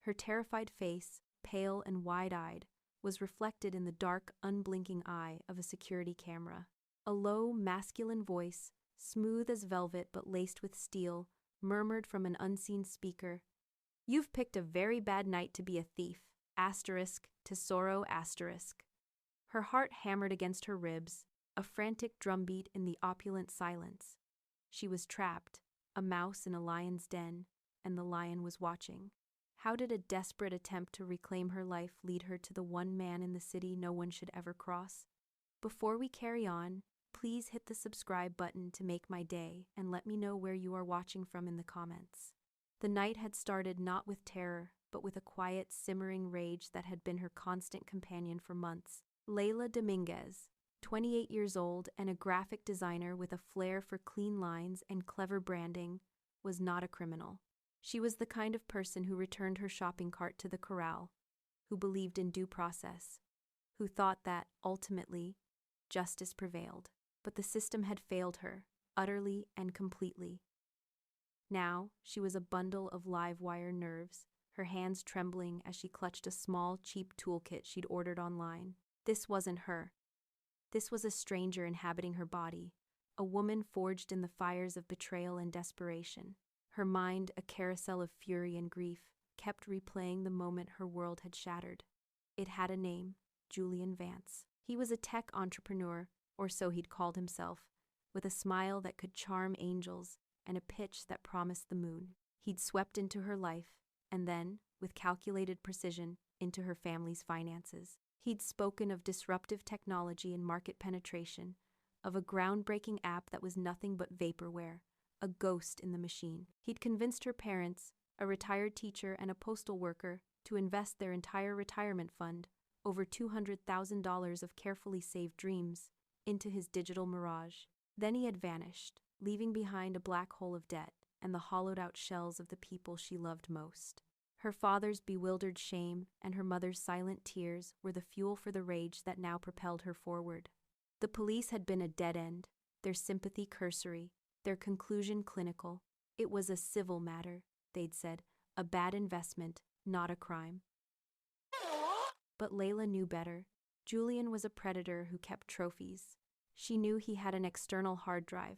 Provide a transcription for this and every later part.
Her terrified face, pale and wide-eyed, was reflected in the dark, unblinking eye of a security camera. A low, masculine voice, smooth as velvet but laced with steel, murmured from an unseen speaker, "You've picked a very bad night to be a thief, tesoro. Her heart hammered against her ribs, a frantic drumbeat in the opulent silence. She was trapped, a mouse in a lion's den, and the lion was watching. How did a desperate attempt to reclaim her life lead her to the one man in the city no one should ever cross? Before we carry on, please hit the subscribe button to make my day and let me know where you are watching from in the comments." The night had started not with terror, but with a quiet, simmering rage that had been her constant companion for months. Layla Dominguez, 28 years old and a graphic designer with a flair for clean lines and clever branding, was not a criminal. She was the kind of person who returned her shopping cart to the corral, who believed in due process, who thought that, ultimately, justice prevailed. But the system had failed her, utterly and completely. Now, she was a bundle of live wire nerves, her hands trembling as she clutched a small, cheap toolkit she'd ordered online. This wasn't her. This was a stranger inhabiting her body, a woman forged in the fires of betrayal and desperation. Her mind, a carousel of fury and grief, kept replaying the moment her world had shattered. It had a name, Julian Vance. He was a tech entrepreneur, or so he'd called himself, with a smile that could charm angels and a pitch that promised the moon. He'd swept into her life, and then, with calculated precision, into her family's finances. He'd spoken of disruptive technology and market penetration, of a groundbreaking app that was nothing but vaporware, a ghost in the machine. He'd convinced her parents, a retired teacher and a postal worker, to invest their entire retirement fund, over $200,000 of carefully saved dreams, into his digital mirage. Then he had vanished, leaving behind a black hole of debt and the hollowed-out shells of the people she loved most. Her father's bewildered shame and her mother's silent tears were the fuel for the rage that now propelled her forward. The police had been a dead end, their sympathy cursory, their conclusion clinical. It was a civil matter, they'd said, a bad investment, not a crime. But Layla knew better. Julian was a predator who kept trophies. She knew he had an external hard drive,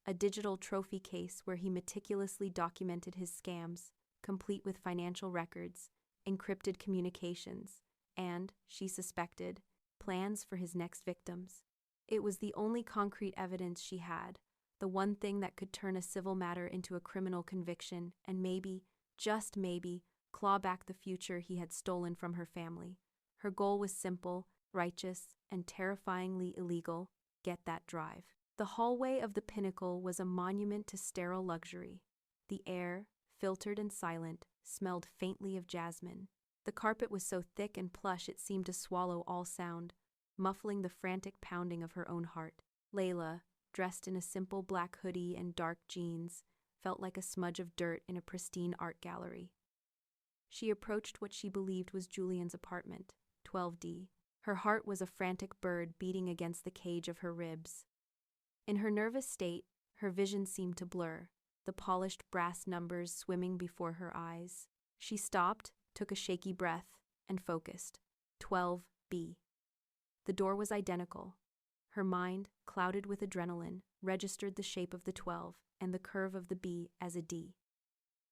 a digital trophy case where he meticulously documented his scams, complete with financial records, encrypted communications, and, she suspected, plans for his next victims. It was the only concrete evidence she had, the one thing that could turn a civil matter into a criminal conviction and maybe, just maybe, claw back the future he had stolen from her family. Her goal was simple, righteous, and terrifyingly illegal: get that drive. The hallway of the Pinnacle was a monument to sterile luxury. The air, filtered and silent, smelled faintly of jasmine. The carpet was so thick and plush it seemed to swallow all sound, muffling the frantic pounding of her own heart. Layla, dressed in a simple black hoodie and dark jeans, felt like a smudge of dirt in a pristine art gallery. She approached what she believed was Julian's apartment, 12D. Her heart was a frantic bird beating against the cage of her ribs. In her nervous state, her vision seemed to blur, the polished brass numbers swimming before her eyes. She stopped, took a shaky breath, and focused. 12B. The door was identical. Her mind, clouded with adrenaline, registered the shape of the 12 and the curve of the B as a D.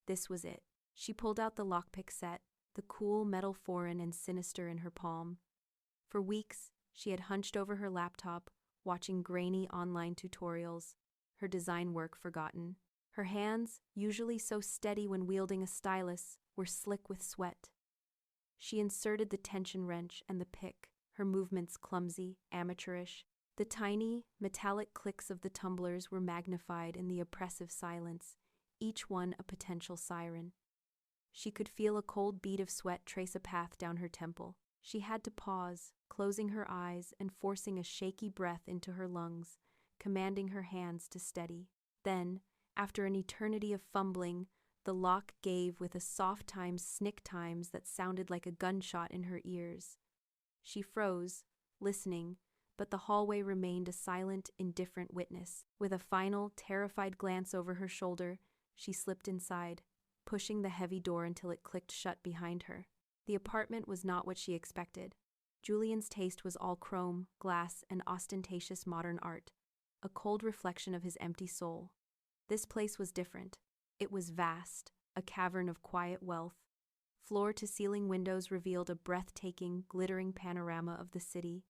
This was it. She pulled out the lockpick set, the cool metal foreign and sinister in her palm. For weeks, she had hunched over her laptop, watching grainy online tutorials, her design work forgotten. Her hands, usually so steady when wielding a stylus, were slick with sweat. She inserted the tension wrench and the pick, her movements clumsy, amateurish. The tiny, metallic clicks of the tumblers were magnified in the oppressive silence, each one a potential siren. She could feel a cold bead of sweat trace a path down her temple. She had to pause, closing her eyes and forcing a shaky breath into her lungs, commanding her hands to steady. Then, after an eternity of fumbling, the lock gave with a soft snick times that sounded like a gunshot in her ears. She froze, listening, but the hallway remained a silent, indifferent witness. With a final, terrified glance over her shoulder, she slipped inside, pushing the heavy door until it clicked shut behind her. The apartment was not what she expected. Julian's taste was all chrome, glass, and ostentatious modern art, a cold reflection of his empty soul. This place was different. It was vast, a cavern of quiet wealth. Floor-to-ceiling windows revealed a breathtaking, glittering panorama of the city,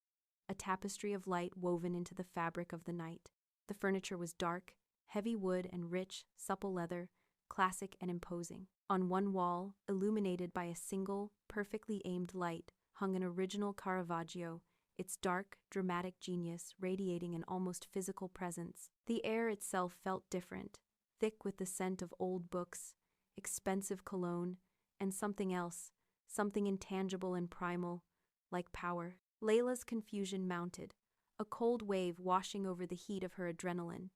a tapestry of light woven into the fabric of the night. The furniture was dark, heavy wood and rich, supple leather, classic and imposing. On one wall, illuminated by a single, perfectly aimed light, hung an original Caravaggio, its dark, dramatic genius radiating an almost physical presence. The air itself felt different, thick with the scent of old books, expensive cologne, and something else, something intangible and primal, like power. Layla's confusion mounted, a cold wave washing over the heat of her adrenaline.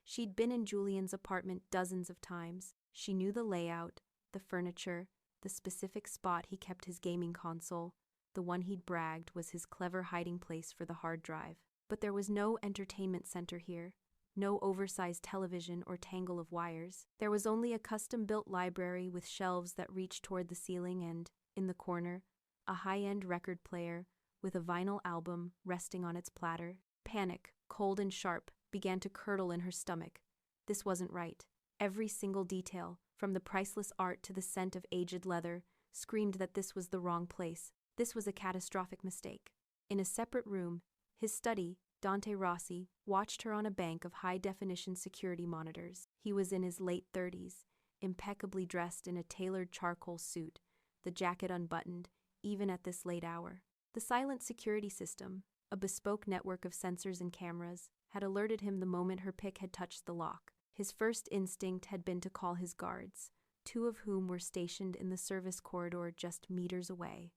She'd been in Julian's apartment dozens of times. She knew the layout, the furniture, the specific spot he kept his gaming console. The one he'd bragged was his clever hiding place for the hard drive. But there was no entertainment center here, no oversized television or tangle of wires. There was only a custom-built library with shelves that reached toward the ceiling and, in the corner, a high-end record player with a vinyl album resting on its platter. Panic, cold and sharp, began to curdle in her stomach. This wasn't right. Every single detail, from the priceless art to the scent of aged leather, screamed that this was the wrong place. This was a catastrophic mistake. In a separate room, his study, Dante Rossi watched her on a bank of high-definition security monitors. He was in his late 30s, impeccably dressed in a tailored charcoal suit, the jacket unbuttoned, even at this late hour. The silent security system, a bespoke network of sensors and cameras, had alerted him the moment her pick had touched the lock. His first instinct had been to call his guards, 2 of whom were stationed in the service corridor just meters away.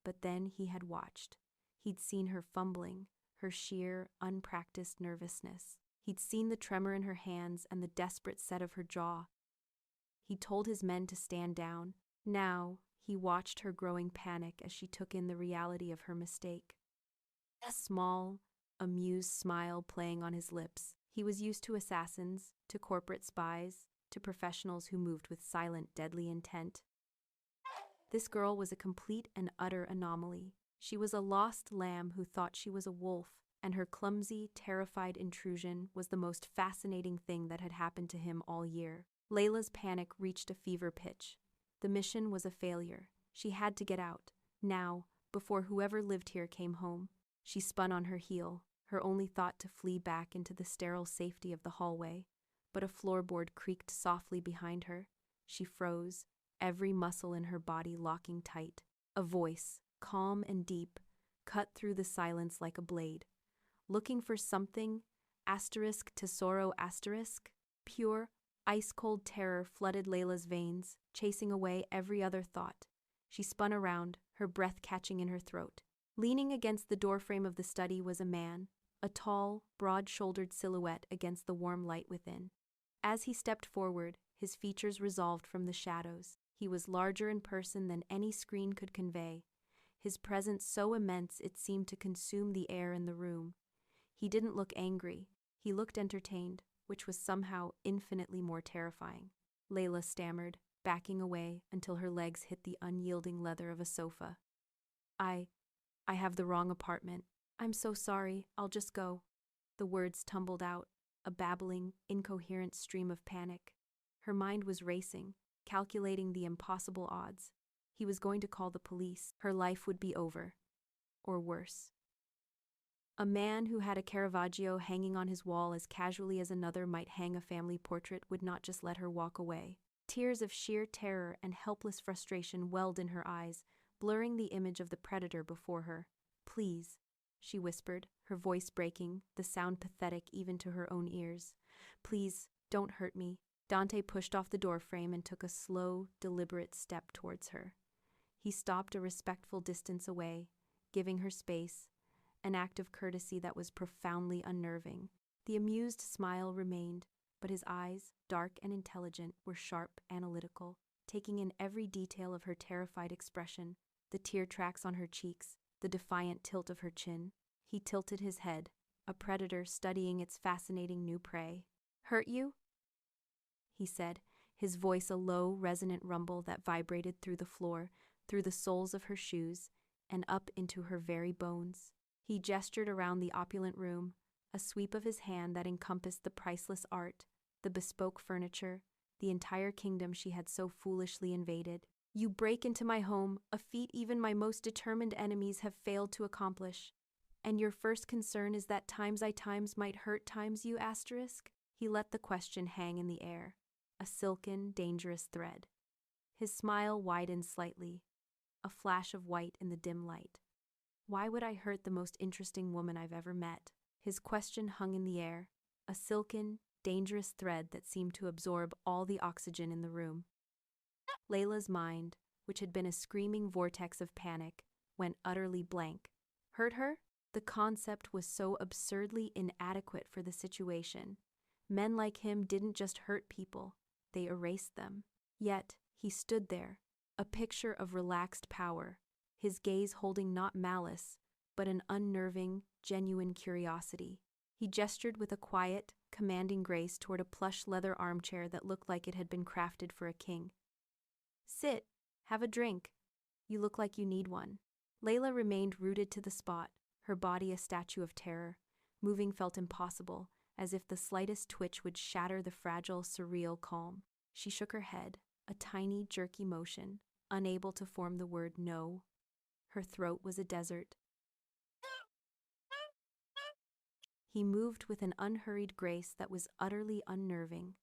But then he had watched. He'd seen her fumbling, her sheer, unpracticed nervousness. He'd seen the tremor in her hands and the desperate set of her jaw. He told his men to stand down. Now, he watched her growing panic as she took in the reality of her mistake. A small, amused smile playing on his lips. He was used to assassins, to corporate spies, to professionals who moved with silent, deadly intent. This girl was a complete and utter anomaly. She was a lost lamb who thought she was a wolf, and her clumsy, terrified intrusion was the most fascinating thing that had happened to him all year. Layla's panic reached a fever pitch. The mission was a failure. She had to get out, now, before whoever lived here came home. She spun on her heel, her only thought to flee back into the sterile safety of the hallway. But a floorboard creaked softly behind her. She froze, every muscle in her body locking tight. A voice, calm and deep, cut through the silence like a blade. Looking for something, tesoro. Pure, ice-cold terror flooded Layla's veins, chasing away every other thought. She spun around, her breath catching in her throat. Leaning against the doorframe of the study was a man, a tall, broad-shouldered silhouette against the warm light within. As he stepped forward, his features resolved from the shadows. He was larger in person than any screen could convey, his presence so immense it seemed to consume the air in the room. He didn't look angry, he looked entertained, which was somehow infinitely more terrifying. Layla stammered, backing away until her legs hit the unyielding leather of a sofa. I have the wrong apartment. I'm so sorry, I'll just go. The words tumbled out, a babbling, incoherent stream of panic. Her mind was racing, calculating the impossible odds. He was going to call the police. Her life would be over. Or worse. A man who had a Caravaggio hanging on his wall as casually as another might hang a family portrait would not just let her walk away. Tears of sheer terror and helpless frustration welled in her eyes, blurring the image of the predator before her. Please, she whispered, her voice breaking, the sound pathetic even to her own ears. Please, don't hurt me. Dante pushed off the doorframe and took a slow, deliberate step towards her. He stopped a respectful distance away, giving her space, an act of courtesy that was profoundly unnerving. The amused smile remained, but his eyes, dark and intelligent, were sharp, analytical, taking in every detail of her terrified expression, the tear tracks on her cheeks, the defiant tilt of her chin. He tilted his head, a predator studying its fascinating new prey. "Hurt you?" he said, his voice a low, resonant rumble that vibrated through the floor, through the soles of her shoes, and up into her very bones. He gestured around the opulent room, a sweep of his hand that encompassed the priceless art, the bespoke furniture, the entire kingdom she had so foolishly invaded. You break into my home, a feat even my most determined enemies have failed to accomplish. And your first concern is that times I times might hurt times you asterisk? He let the question hang in the air, a silken, dangerous thread. His smile widened slightly, a flash of white in the dim light. Why would I hurt the most interesting woman I've ever met? His question hung in the air, a silken, dangerous thread that seemed to absorb all the oxygen in the room. Layla's mind, which had been a screaming vortex of panic, went utterly blank. Hurt her? The concept was so absurdly inadequate for the situation. Men like him didn't just hurt people, they erased them. Yet, he stood there, a picture of relaxed power, his gaze holding not malice, but an unnerving, genuine curiosity. He gestured with a quiet, commanding grace toward a plush leather armchair that looked like it had been crafted for a king. Sit, have a drink. You look like you need one. Layla remained rooted to the spot, her body a statue of terror. Moving felt impossible, as if the slightest twitch would shatter the fragile, surreal calm. She shook her head, a tiny, jerky motion, unable to form the word no. Her throat was a desert. He moved with an unhurried grace that was utterly unnerving,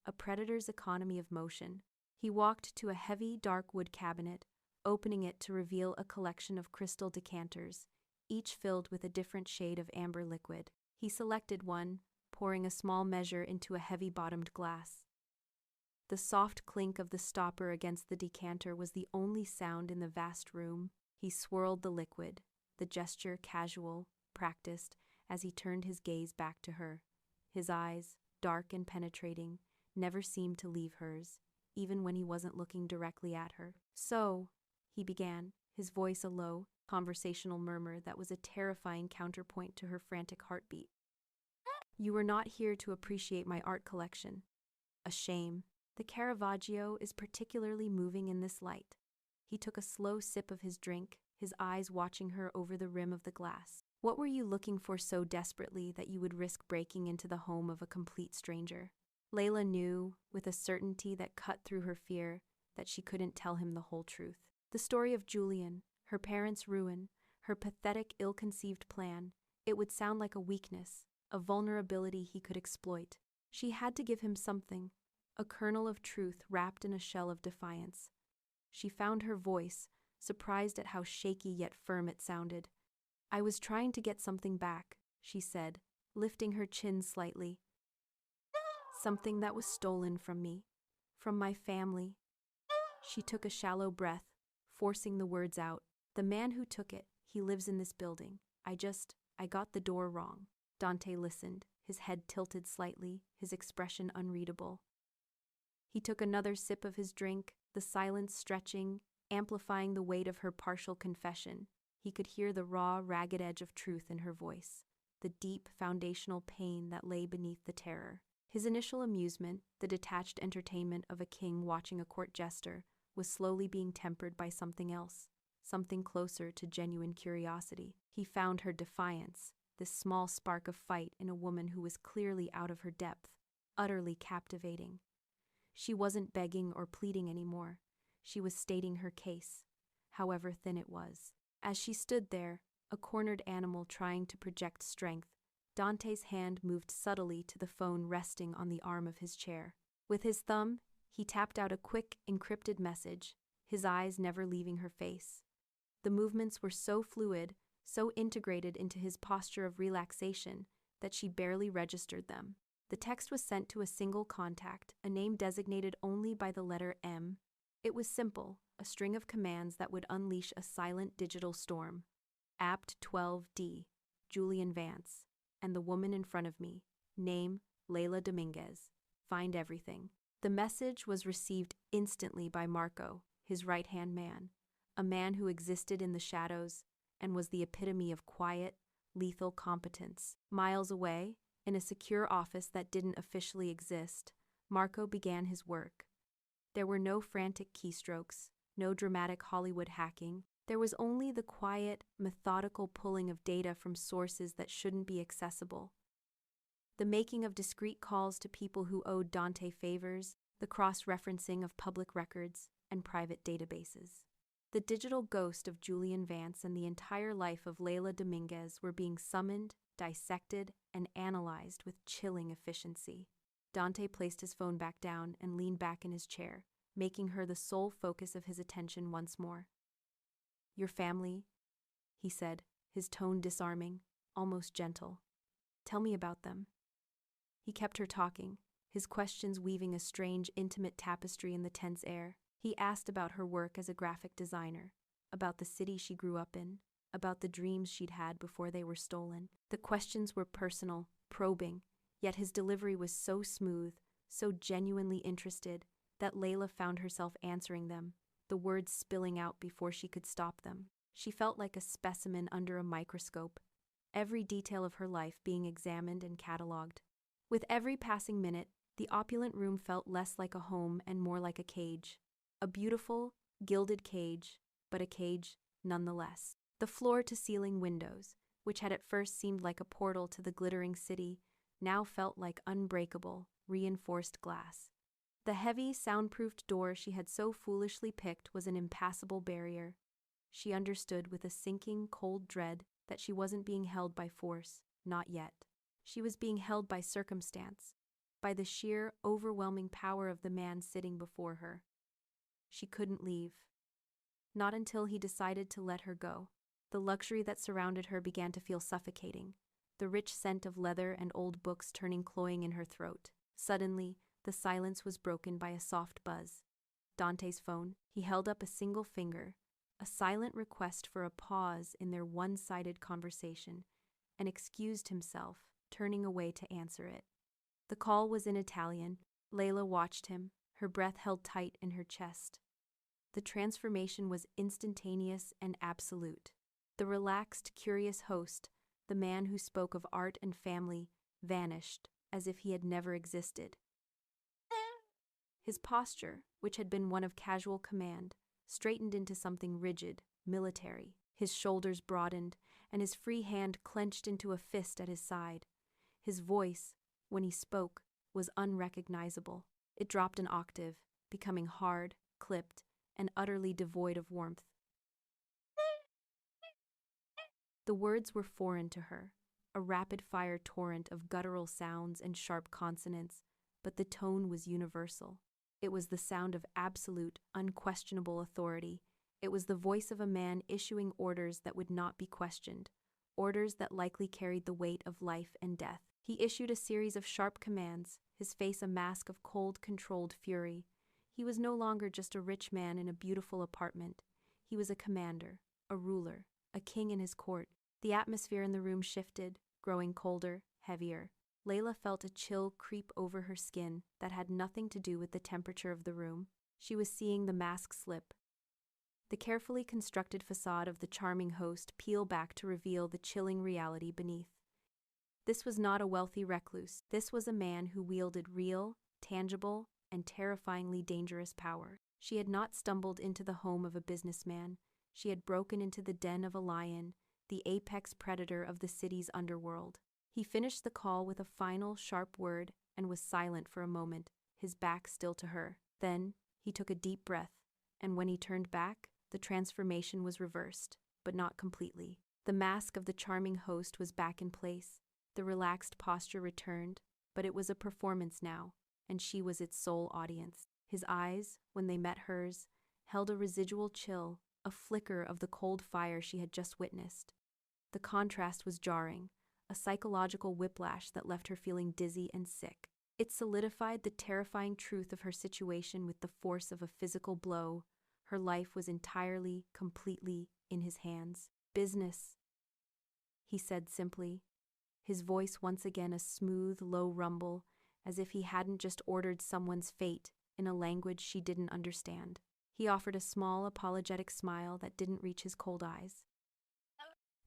a predator's economy of motion. He walked to a heavy, dark wood cabinet, opening it to reveal a collection of crystal decanters, each filled with a different shade of amber liquid. He selected one, pouring a small measure into a heavy-bottomed glass. The soft clink of the stopper against the decanter was the only sound in the vast room. He swirled the liquid, the gesture casual, practiced, as he turned his gaze back to her. His eyes, dark and penetrating, never seemed to leave hers, even when he wasn't looking directly at her. So, he began, his voice a low, conversational murmur that was a terrifying counterpoint to her frantic heartbeat. You were not here to appreciate my art collection. A shame. The Caravaggio is particularly moving in this light. He took a slow sip of his drink, his eyes watching her over the rim of the glass. What were you looking for so desperately that you would risk breaking into the home of a complete stranger? Layla knew, with a certainty that cut through her fear, that she couldn't tell him the whole truth. The story of Julian, her parents' ruin, her pathetic, ill-conceived plan, it would sound like a weakness, a vulnerability he could exploit. She had to give him something, a kernel of truth wrapped in a shell of defiance. She found her voice, surprised at how shaky yet firm it sounded. I was trying to get something back, she said, lifting her chin slightly. Something that was stolen from me, from my family. She took a shallow breath, forcing the words out. The man who took it, he lives in this building. I got the door wrong. Dante listened, his head tilted slightly, his expression unreadable. He took another sip of his drink, the silence stretching, amplifying the weight of her partial confession. He could hear the raw, ragged edge of truth in her voice, the deep, foundational pain that lay beneath the terror. His initial amusement, the detached entertainment of a king watching a court jester, was slowly being tempered by something else, something closer to genuine curiosity. He found her defiance, this small spark of fight in a woman who was clearly out of her depth, utterly captivating. She wasn't begging or pleading anymore. She was stating her case, however thin it was. As she stood there, a cornered animal trying to project strength, Dante's hand moved subtly to the phone resting on the arm of his chair. With his thumb, he tapped out a quick, encrypted message, his eyes never leaving her face. The movements were so fluid, so integrated into his posture of relaxation, that she barely registered them. The text was sent to a single contact, a name designated only by the letter M. It was simple, a string of commands that would unleash a silent digital storm. Apt 12D, Julian Vance, and the woman in front of me, name Layla Dominguez. Find everything. The message was received instantly by Marco, his right-hand man, a man who existed in the shadows and was the epitome of quiet, lethal competence. Miles away, in a secure office that didn't officially exist, Marco began his work, There were no frantic keystrokes, no dramatic Hollywood hacking. There was only the quiet, methodical pulling of data from sources that shouldn't be accessible. The making of discreet calls to people who owed Dante favors, the cross-referencing of public records and private databases. The digital ghost of Julian Vance and the entire life of Layla Dominguez were being summoned, dissected, and analyzed with chilling efficiency. Dante placed his phone back down and leaned back in his chair, making her the sole focus of his attention once more. "Your family," he said, his tone disarming, almost gentle. "Tell me about them." He kept her talking, his questions weaving a strange, intimate tapestry in the tense air. He asked about her work as a graphic designer, about the city she grew up in, about the dreams she'd had before they were stolen. The questions were personal, probing, yet his delivery was so smooth, so genuinely interested, that Layla found herself answering them, the words spilling out before she could stop them. She felt like a specimen under a microscope, every detail of her life being examined and catalogued. With every passing minute, the opulent room felt less like a home and more like a cage. A beautiful, gilded cage, but a cage nonetheless. The floor-to-ceiling windows, which had at first seemed like a portal to the glittering city, now felt like unbreakable, reinforced glass. The heavy, soundproofed door she had so foolishly picked was an impassable barrier. She understood with a sinking, cold dread that she wasn't being held by force, not yet. She was being held by circumstance, by the sheer, overwhelming power of the man sitting before her. She couldn't leave. Not until he decided to let her go. The luxury that surrounded her began to feel suffocating, the rich scent of leather and old books turning cloying in her throat. Suddenly, the silence was broken by a soft buzz. Dante's phone. He held up a single finger, a silent request for a pause in their one-sided conversation, and excused himself, turning away to answer it. The call was in Italian. Layla watched him, her breath held tight in her chest. The transformation was instantaneous and absolute. The relaxed, curious host, the man who spoke of art and family, vanished as if he had never existed. His posture, which had been one of casual command, straightened into something rigid, military. His shoulders broadened, and his free hand clenched into a fist at his side. His voice, when he spoke, was unrecognizable. It dropped an octave, becoming hard, clipped, and utterly devoid of warmth. The words were foreign to her, a rapid-fire torrent of guttural sounds and sharp consonants, but the tone was universal. It was the sound of absolute, unquestionable authority. It was the voice of a man issuing orders that would not be questioned, orders that likely carried the weight of life and death. He issued a series of sharp commands, his face a mask of cold, controlled fury. He was no longer just a rich man in a beautiful apartment. He was a commander, a ruler, a king in his court. The atmosphere in the room shifted, growing colder, heavier. Layla felt a chill creep over her skin that had nothing to do with the temperature of the room. She was seeing the mask slip, the carefully constructed facade of the charming host peel back to reveal the chilling reality beneath. This was not a wealthy recluse. This was a man who wielded real, tangible, and terrifyingly dangerous power. She had not stumbled into the home of a businessman. She had broken into the den of a lion, the apex predator of the city's underworld. He finished the call with a final, sharp word and was silent for a moment, his back still to her. Then, he took a deep breath, and when he turned back, the transformation was reversed, but not completely. The mask of the charming host was back in place. The relaxed posture returned, but it was a performance now, and she was its sole audience. His eyes, when they met hers, held a residual chill, a flicker of the cold fire she had just witnessed. The contrast was jarring, a psychological whiplash that left her feeling dizzy and sick. It solidified the terrifying truth of her situation with the force of a physical blow. Her life was entirely, completely in his hands. "Business," he said simply, his voice once again a smooth, low rumble, as if he hadn't just ordered someone's fate in a language she didn't understand. He offered a small, apologetic smile that didn't reach his cold eyes.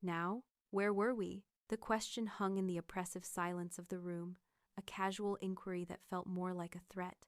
Now, where were we? The question hung in the oppressive silence of the room, a casual inquiry that felt more like a threat.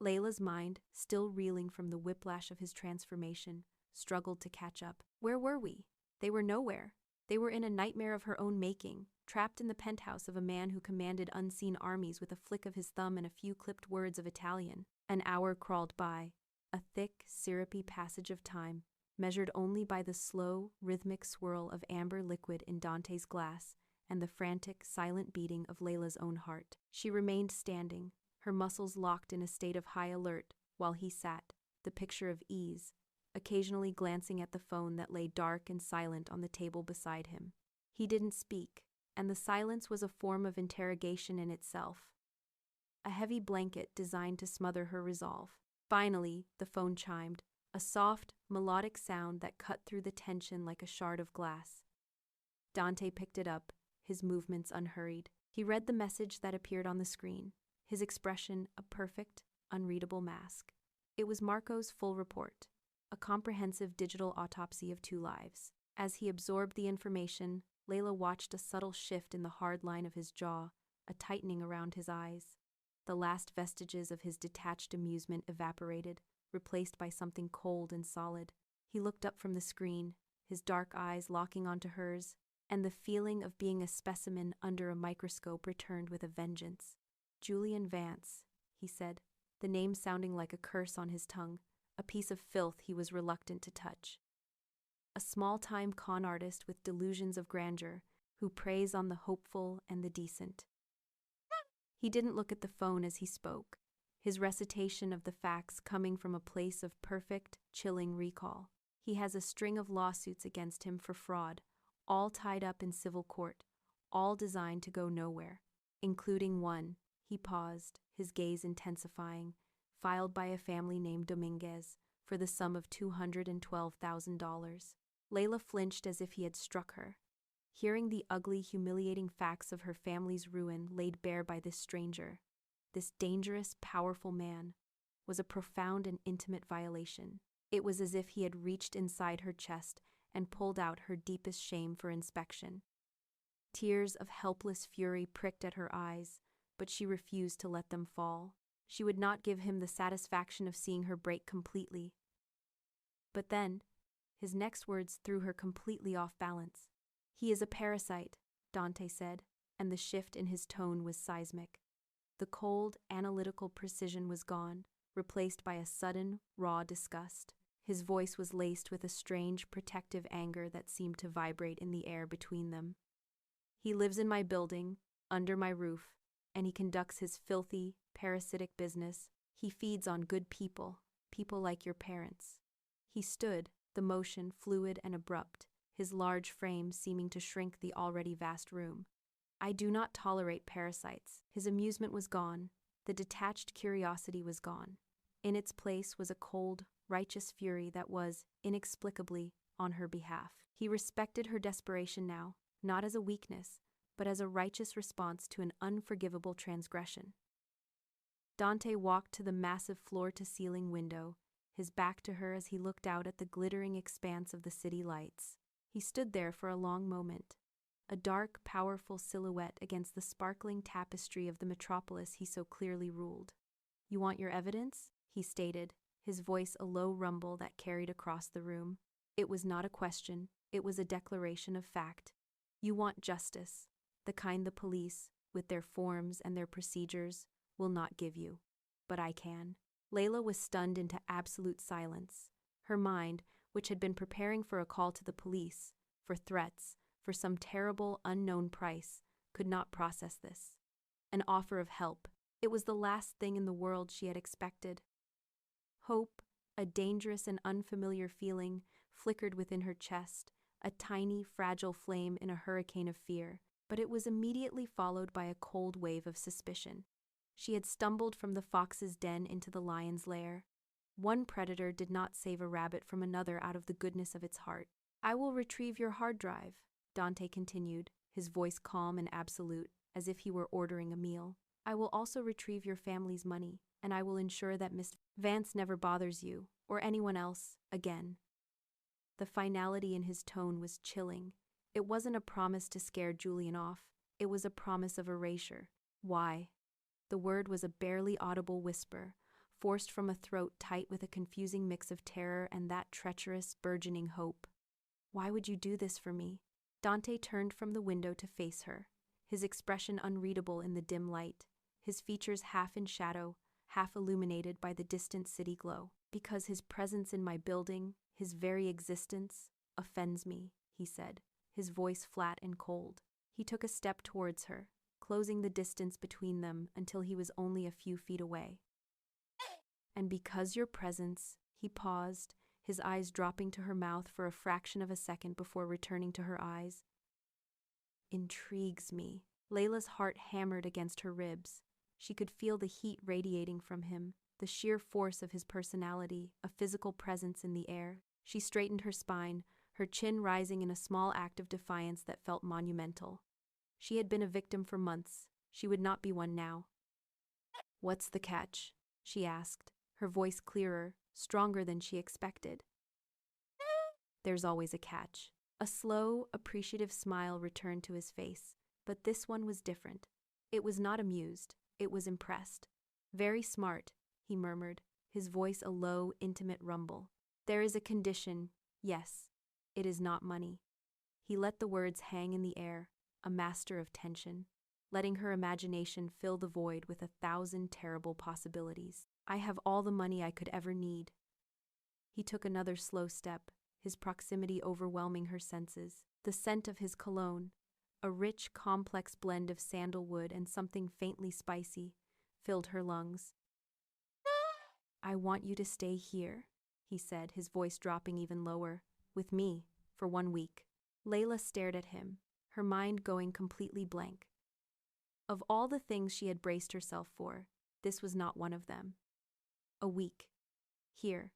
Layla's mind, still reeling from the whiplash of his transformation, struggled to catch up. Where were we? They were nowhere. They were in a nightmare of her own making, trapped in the penthouse of a man who commanded unseen armies with a flick of his thumb and a few clipped words of Italian. An hour crawled by, a thick, syrupy passage of time, measured only by the slow, rhythmic swirl of amber liquid in Dante's glass and the frantic, silent beating of Layla's own heart. She remained standing, her muscles locked in a state of high alert, while he sat, the picture of ease, occasionally glancing at the phone that lay dark and silent on the table beside him. He didn't speak, and the silence was a form of interrogation in itself. A heavy blanket designed to smother her resolve. Finally, the phone chimed, a soft, melodic sound that cut through the tension like a shard of glass. Dante picked it up, his movements unhurried. He read the message that appeared on the screen, his expression a perfect, unreadable mask. It was Marco's full report, a comprehensive digital autopsy of 2 lives. As he absorbed the information, Layla watched a subtle shift in the hard line of his jaw, a tightening around his eyes. The last vestiges of his detached amusement evaporated, replaced by something cold and solid. He looked up from the screen, his dark eyes locking onto hers, and the feeling of being a specimen under a microscope returned with a vengeance. Julian Vance, he said, the name sounding like a curse on his tongue, a piece of filth he was reluctant to touch. A small-time con artist with delusions of grandeur, who preys on the hopeful and the decent. He didn't look at the phone as he spoke, his recitation of the facts coming from a place of perfect, chilling recall. He has a string of lawsuits against him for fraud, all tied up in civil court, all designed to go nowhere, including one, he paused, his gaze intensifying, filed by a family named Dominguez for the sum of $212,000. Layla flinched as if he had struck her. Hearing the ugly, humiliating facts of her family's ruin laid bare by this stranger, this dangerous, powerful man, was a profound and intimate violation. It was as if he had reached inside her chest and pulled out her deepest shame for inspection. Tears of helpless fury pricked at her eyes, but she refused to let them fall. She would not give him the satisfaction of seeing her break completely. But then, his next words threw her completely off balance. He is a parasite, Dante said, and the shift in his tone was seismic. The cold, analytical precision was gone, replaced by a sudden, raw disgust. His voice was laced with a strange, protective anger that seemed to vibrate in the air between them. He lives in my building, under my roof, and he conducts his filthy, parasitic business. He feeds on good people, people like your parents. He stood, the motion fluid and abrupt, his large frame seeming to shrink the already vast room. I do not tolerate parasites. His amusement was gone. The detached curiosity was gone. In its place was a cold, righteous fury that was, inexplicably, on her behalf. He respected her desperation now, not as a weakness, but as a righteous response to an unforgivable transgression. Dante walked to the massive floor-to-ceiling window, his back to her as he looked out at the glittering expanse of the city lights. He stood there for a long moment, a dark, powerful silhouette against the sparkling tapestry of the metropolis he so clearly ruled. "You want your evidence?" he stated, his voice a low rumble that carried across the room. It was not a question, it was a declaration of fact. You want justice, the kind the police, with their forms and their procedures, will not give you. But I can. Layla was stunned into absolute silence. Her mind, which had been preparing for a call to the police, for threats, for some terrible, unknown price, could not process this. An offer of help. It was the last thing in the world she had expected. Hope, a dangerous and unfamiliar feeling, flickered within her chest, a tiny, fragile flame in a hurricane of fear, but it was immediately followed by a cold wave of suspicion. She had stumbled from the fox's den into the lion's lair. One predator did not save a rabbit from another out of the goodness of its heart. "I will retrieve your hard drive," Dante continued, his voice calm and absolute, as if he were ordering a meal. "I will also retrieve your family's money, and I will ensure that Miss Vance never bothers you, or anyone else, again." The finality in his tone was chilling. It wasn't a promise to scare Julian off, it was a promise of erasure. Why? The word was a barely audible whisper, forced from a throat tight with a confusing mix of terror and that treacherous, burgeoning hope. Why would you do this for me? Dante turned from the window to face her, his expression unreadable in the dim light, his features half in shadow, half illuminated by the distant city glow. Because his presence in my building, his very existence, offends me, he said, his voice flat and cold. He took a step towards her, closing the distance between them until he was only a few feet away. And because your presence, he paused, his eyes dropping to her mouth for a fraction of a second before returning to her eyes, intrigues me. Layla's heart hammered against her ribs. She could feel the heat radiating from him, the sheer force of his personality, a physical presence in the air. She straightened her spine, her chin rising in a small act of defiance that felt monumental. She had been a victim for months. She would not be one now. What's the catch? She asked, her voice clearer, stronger than she expected. There's always a catch. A slow, appreciative smile returned to his face, but this one was different. It was not amused, it was impressed. Very smart, he murmured, his voice a low, intimate rumble. There is a condition, yes. It is not money. He let the words hang in the air, a master of tension, letting her imagination fill the void with 1,000 terrible possibilities. I have all the money I could ever need. He took another slow step, his proximity overwhelming her senses. The scent of his cologne, a rich, complex blend of sandalwood and something faintly spicy, filled her lungs. I want you to stay here, he said, his voice dropping even lower, with me, for 1 week. Layla stared at him, her mind going completely blank. Of all the things she had braced herself for, this was not one of them. A week. Here.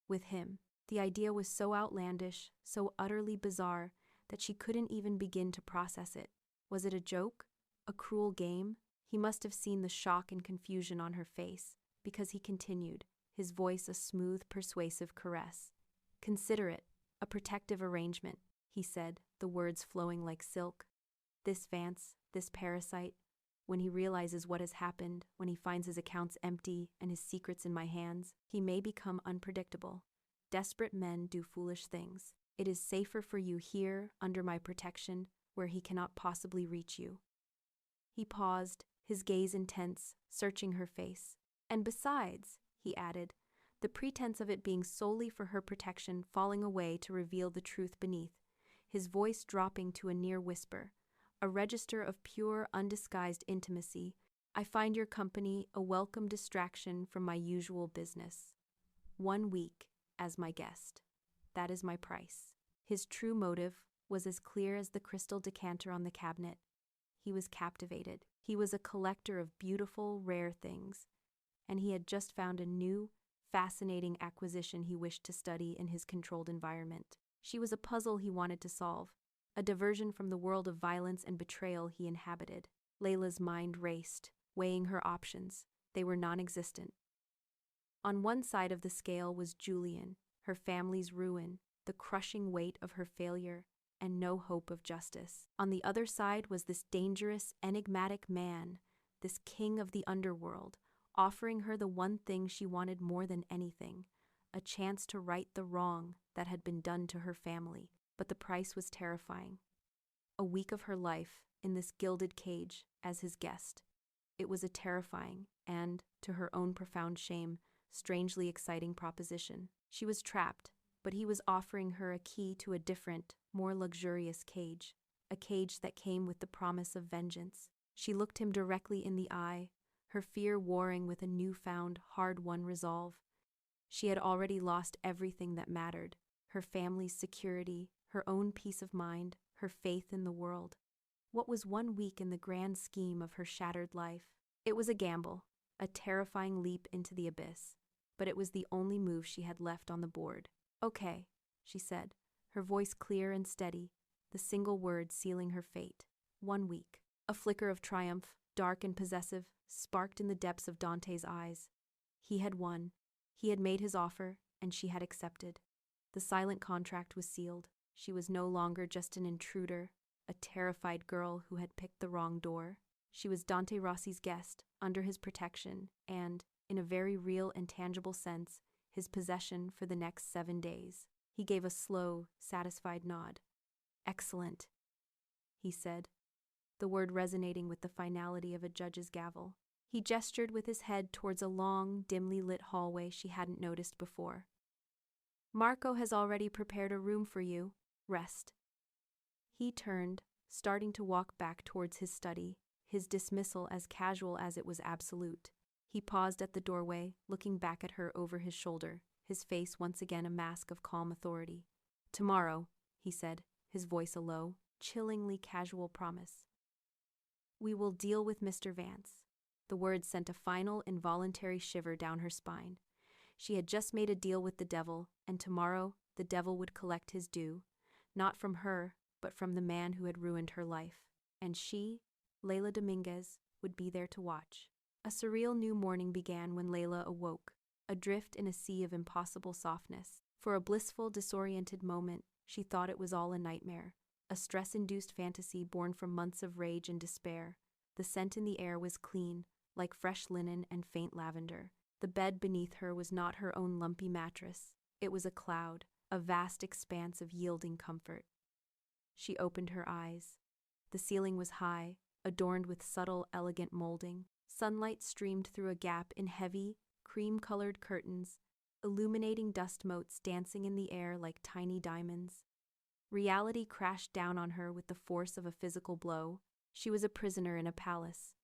With him. The idea was so outlandish, so utterly bizarre, that she couldn't even begin to process it. Was it a joke? A cruel game? He must have seen the shock and confusion on her face, because he continued, his voice a smooth, persuasive caress. Consider it, a protective arrangement, he said, the words flowing like silk. This Vance, this parasite, when he realizes what has happened, when he finds his accounts empty and his secrets in my hands, he may become unpredictable. Desperate men do foolish things. It is safer for you here, under my protection, where he cannot possibly reach you. He paused, his gaze intense, searching her face. And besides, he added, the pretense of it being solely for her protection falling away to reveal the truth beneath, his voice dropping to a near whisper, a register of pure, undisguised intimacy. I find your company a welcome distraction from my usual business. 1 week as my guest. That is my price. His true motive was as clear as the crystal decanter on the cabinet. He was captivated. He was a collector of beautiful, rare things, and he had just found a new, fascinating acquisition he wished to study in his controlled environment. She was a puzzle he wanted to solve, a diversion from the world of violence and betrayal he inhabited. Layla's mind raced, weighing her options. They were non-existent. On one side of the scale was Julian, her family's ruin, the crushing weight of her failure, and no hope of justice. On the other side was this dangerous, enigmatic man, this king of the underworld, offering her the one thing she wanted more than anything, a chance to right the wrong that had been done to her family. But the price was terrifying. A week of her life in this gilded cage as his guest. It was a terrifying and, to her own profound shame, strangely exciting proposition. She was trapped, but he was offering her a key to a different, more luxurious cage, a cage that came with the promise of vengeance. She looked him directly in the eye, her fear warring with a newfound, hard-won resolve. She had already lost everything that mattered, her family's security, her own peace of mind, her faith in the world. What was 1 week in the grand scheme of her shattered life? It was a gamble, a terrifying leap into the abyss, but it was the only move she had left on the board. Okay, she said, her voice clear and steady, the single word sealing her fate. 1 week. A flicker of triumph, dark and possessive, sparked in the depths of Dante's eyes. He had won. He had made his offer, and she had accepted. The silent contract was sealed. She was no longer just an intruder, a terrified girl who had picked the wrong door. She was Dante Rossi's guest, under his protection, and, in a very real and tangible sense, his possession for the next 7 days. He gave a slow, satisfied nod. "Excellent," he said, the word resonating with the finality of a judge's gavel. He gestured with his head towards a long, dimly lit hallway she hadn't noticed before. "Marco has already prepared a room for you. Rest." He turned, starting to walk back towards his study, his dismissal as casual as it was absolute. He paused at the doorway, looking back at her over his shoulder, his face once again a mask of calm authority. "Tomorrow," he said, his voice a low, chillingly casual promise. "We will deal with Mr. Vance." The words sent a final, involuntary shiver down her spine. She had just made a deal with the devil, and tomorrow the devil would collect his due, not from her, but from the man who had ruined her life. And she, Layla Dominguez, would be there to watch. A surreal new morning began when Layla awoke, adrift in a sea of impossible softness. For a blissful, disoriented moment, she thought it was all a nightmare, a stress-induced fantasy born from months of rage and despair. The scent in the air was clean, like fresh linen and faint lavender. The bed beneath her was not her own lumpy mattress. It was a cloud, a vast expanse of yielding comfort. She opened her eyes. The ceiling was high, adorned with subtle, elegant molding. Sunlight streamed through a gap in heavy, cream-colored curtains, illuminating dust motes dancing in the air like tiny diamonds. Reality crashed down on her with the force of a physical blow. She was a prisoner in a palace.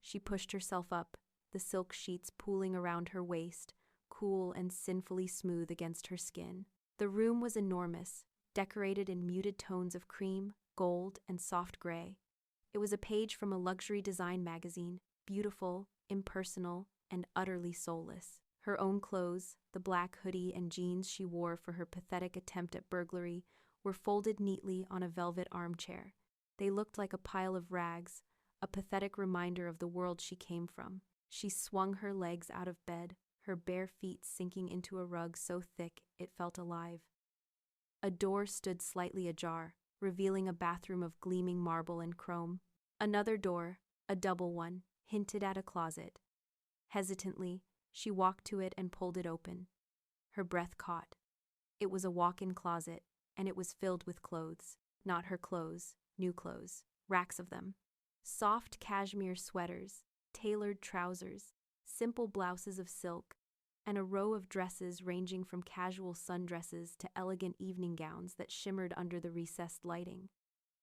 She pushed herself up, the silk sheets pooling around her waist, cool and sinfully smooth against her skin. The room was enormous, decorated in muted tones of cream, gold, and soft gray. It was a page from a luxury design magazine, beautiful, impersonal, and utterly soulless. Her own clothes, the black hoodie and jeans she wore for her pathetic attempt at burglary, were folded neatly on a velvet armchair. They looked like a pile of rags, a pathetic reminder of the world she came from. She swung her legs out of bed, her bare feet sinking into a rug so thick it felt alive. A door stood slightly ajar, revealing a bathroom of gleaming marble and chrome. Another door, a double one, hinted at a closet. Hesitantly, she walked to it and pulled it open. Her breath caught. It was a walk-in closet, and it was filled with clothes. Not her clothes, new clothes, racks of them. Soft cashmere sweaters, tailored trousers, simple blouses of silk, and a row of dresses ranging from casual sundresses to elegant evening gowns that shimmered under the recessed lighting.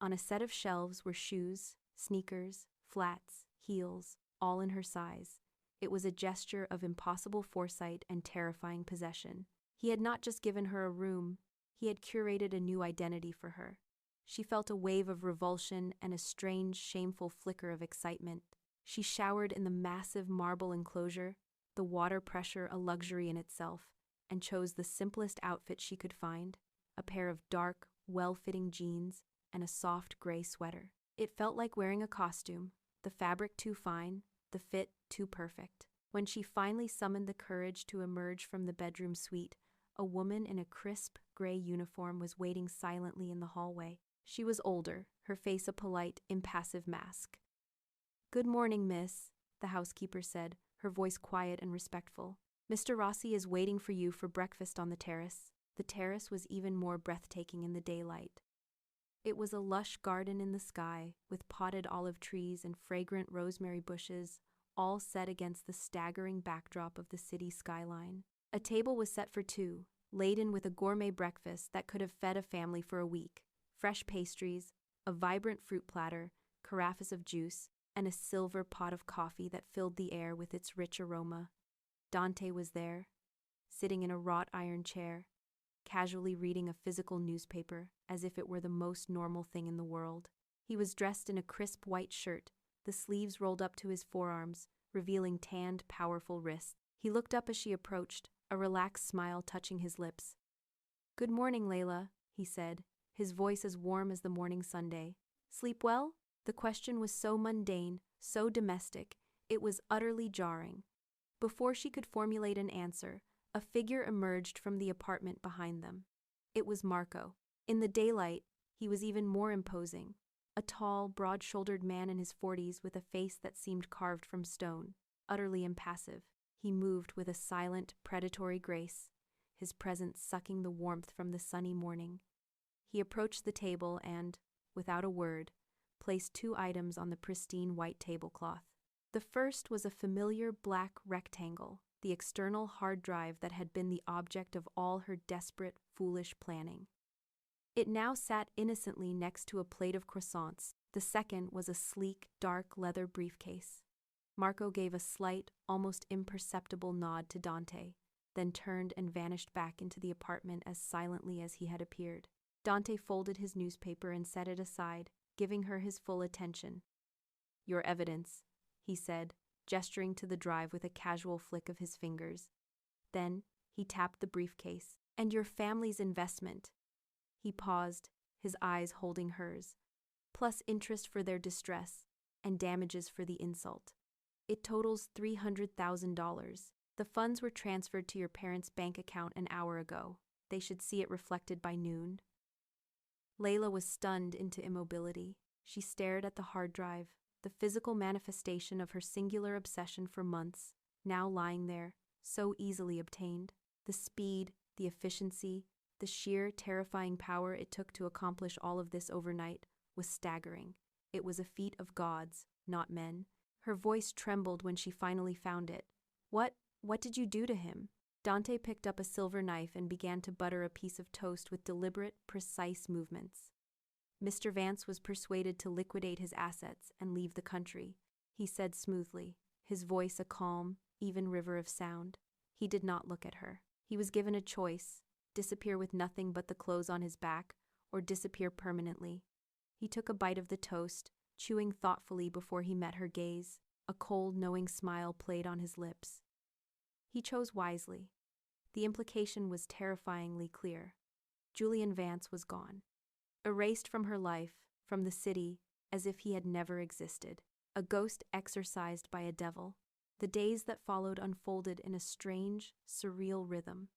On a set of shelves were shoes, sneakers, flats, heels, all in her size. It was a gesture of impossible foresight and terrifying possession. He had not just given her a room, he had curated a new identity for her. She felt a wave of revulsion and a strange, shameful flicker of excitement. She showered in the massive marble enclosure, the water pressure a luxury in itself, and chose the simplest outfit she could find, a pair of dark, well-fitting jeans and a soft gray sweater. It felt like wearing a costume, the fabric too fine, the fit too perfect. When she finally summoned the courage to emerge from the bedroom suite, a woman in a crisp, gray uniform was waiting silently in the hallway. She was older, her face a polite, impassive mask. "Good morning, miss," the housekeeper said, her voice quiet and respectful. "Mr. Rossi is waiting for you for breakfast on the terrace." The terrace was even more breathtaking in the daylight. It was a lush garden in the sky, with potted olive trees and fragrant rosemary bushes, all set against the staggering backdrop of the city skyline. A table was set for two, laden with a gourmet breakfast that could have fed a family for a week. Fresh pastries, a vibrant fruit platter, carafes of juice, and a silver pot of coffee that filled the air with its rich aroma. Dante was there, sitting in a wrought iron chair, casually reading a physical newspaper as if it were the most normal thing in the world. He was dressed in a crisp white shirt, the sleeves rolled up to his forearms, revealing tanned, powerful wrists. He looked up as she approached, a relaxed smile touching his lips. "Good morning, Layla," he said, his voice as warm as the morning Sunday. "Sleep well?" The question was so mundane, so domestic, it was utterly jarring. Before she could formulate an answer, a figure emerged from the apartment behind them. It was Marco. In the daylight, he was even more imposing. A tall, broad-shouldered man in his 40s with a face that seemed carved from stone, utterly impassive. He moved with a silent, predatory grace, his presence sucking the warmth from the sunny morning. He approached the table and, without a word, placed 2 items on the pristine white tablecloth. The first was a familiar black rectangle, the external hard drive that had been the object of all her desperate, foolish planning. It now sat innocently next to a plate of croissants. The second was a sleek, dark leather briefcase. Marco gave a slight, almost imperceptible nod to Dante, then turned and vanished back into the apartment as silently as he had appeared. Dante folded his newspaper and set it aside, giving her his full attention. "Your evidence," he said, gesturing to the drive with a casual flick of his fingers. Then he tapped the briefcase. "And your family's investment." He paused, his eyes holding hers, "plus interest for their distress and damages for the insult. It totals $300,000. The funds were transferred to your parents' bank account an hour ago. They should see it reflected by noon." Layla was stunned into immobility. She stared at the hard drive, the physical manifestation of her singular obsession for months, now lying there, so easily obtained. The speed, the efficiency, the sheer, terrifying power it took to accomplish all of this overnight was staggering. It was a feat of gods, not men. Her voice trembled when she finally found it. What did you do to him?" Dante picked up a silver knife and began to butter a piece of toast with deliberate, precise movements. "Mr. Vance was persuaded to liquidate his assets and leave the country," he said smoothly, his voice a calm, even river of sound. He did not look at her. He was given a choice: disappear with nothing but the clothes on his back, or disappear permanently. He took a bite of the toast, chewing thoughtfully before he met her gaze. A cold, knowing smile played on his lips. He chose wisely. The implication was terrifyingly clear. Julian Vance was gone. Erased from her life, from the city, as if he had never existed. A ghost exorcised by a devil. The days that followed unfolded in a strange, surreal rhythm.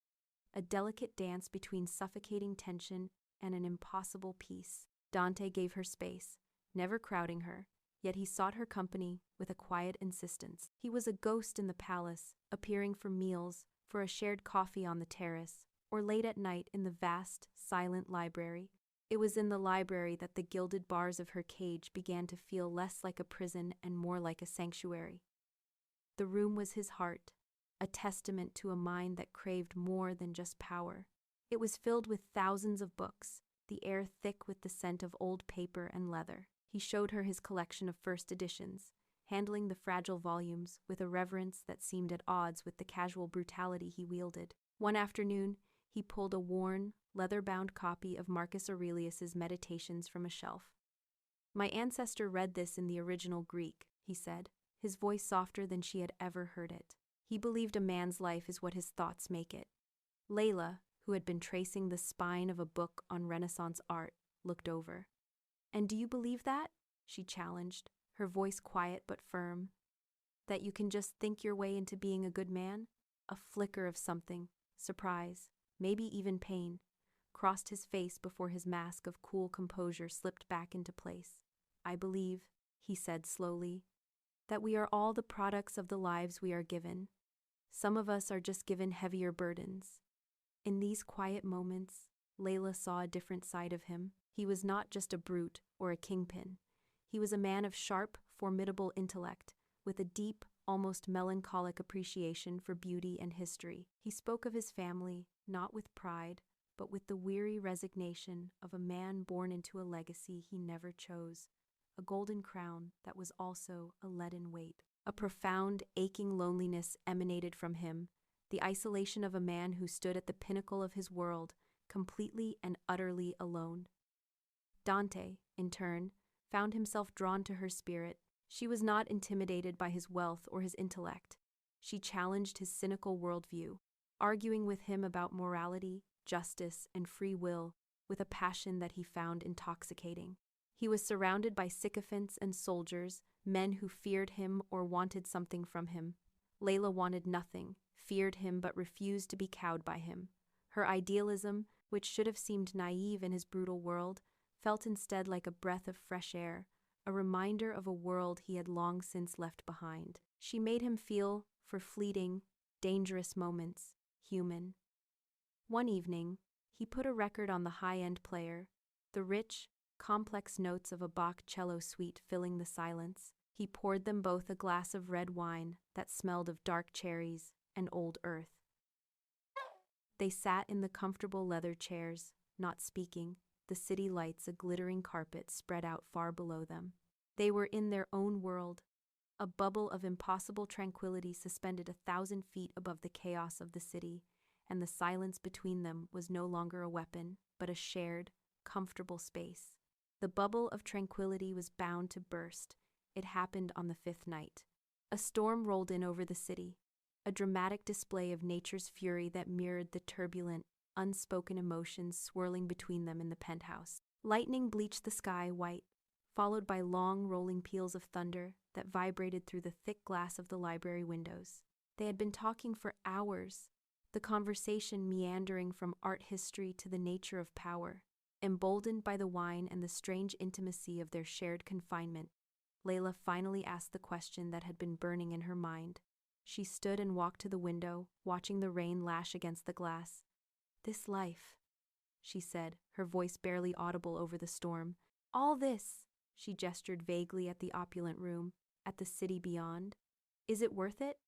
A delicate dance between suffocating tension and an impossible peace. Dante gave her space, never crowding her, yet he sought her company with a quiet insistence. He was a ghost in the palace, appearing for meals, for a shared coffee on the terrace, or late at night in the vast, silent library. It was in the library that the gilded bars of her cage began to feel less like a prison and more like a sanctuary. The room was his heart, a testament to a mind that craved more than just power. It was filled with thousands of books, the air thick with the scent of old paper and leather. He showed her his collection of first editions, handling the fragile volumes with a reverence that seemed at odds with the casual brutality he wielded. One afternoon, he pulled a worn, leather-bound copy of Marcus Aurelius's Meditations from a shelf. "My ancestor read this in the original Greek," he said, his voice softer than she had ever heard it. "He believed a man's life is what his thoughts make it." Layla, who had been tracing the spine of a book on Renaissance art, looked over. "And do you believe that?" she challenged, her voice quiet but firm. "That you can just think your way into being a good man?" A flicker of something, surprise, maybe even pain, crossed his face before his mask of cool composure slipped back into place. "I believe," he said slowly, "that we are all the products of the lives we are given. Some of us are just given heavier burdens." In these quiet moments, Layla saw a different side of him. He was not just a brute or a kingpin. He was a man of sharp, formidable intellect, with a deep, almost melancholic appreciation for beauty and history. He spoke of his family, not with pride, but with the weary resignation of a man born into a legacy he never chose, a golden crown that was also a leaden weight. A profound, aching loneliness emanated from him, the isolation of a man who stood at the pinnacle of his world, completely and utterly alone. Dante, in turn, found himself drawn to her spirit. She was not intimidated by his wealth or his intellect. She challenged his cynical worldview, arguing with him about morality, justice, and free will with a passion that he found intoxicating. He was surrounded by sycophants and soldiers, men who feared him or wanted something from him. Layla wanted nothing, feared him but refused to be cowed by him. Her idealism, which should have seemed naive in his brutal world, felt instead like a breath of fresh air, a reminder of a world he had long since left behind. She made him feel, for fleeting, dangerous moments, human. One evening, he put a record on the high-end player, the rich, complex notes of a Bach cello suite filling the silence. He poured them both a glass of red wine that smelled of dark cherries and old earth. They sat in the comfortable leather chairs, not speaking, the city lights a glittering carpet spread out far below them. They were in their own world, a bubble of impossible tranquility suspended 1,000 feet above the chaos of the city, and the silence between them was no longer a weapon, but a shared, comfortable space. The bubble of tranquility was bound to burst. It happened on the fifth night. A storm rolled in over the city, a dramatic display of nature's fury that mirrored the turbulent, unspoken emotions swirling between them in the penthouse. Lightning bleached the sky white, followed by long rolling peals of thunder that vibrated through the thick glass of the library windows. They had been talking for hours, the conversation meandering from art history to the nature of power. Emboldened by the wine and the strange intimacy of their shared confinement, Layla finally asked the question that had been burning in her mind. She stood and walked to the window, watching the rain lash against the glass. "This life," she said, her voice barely audible over the storm. "All this," she gestured vaguely at the opulent room, at the city beyond. "Is it worth it?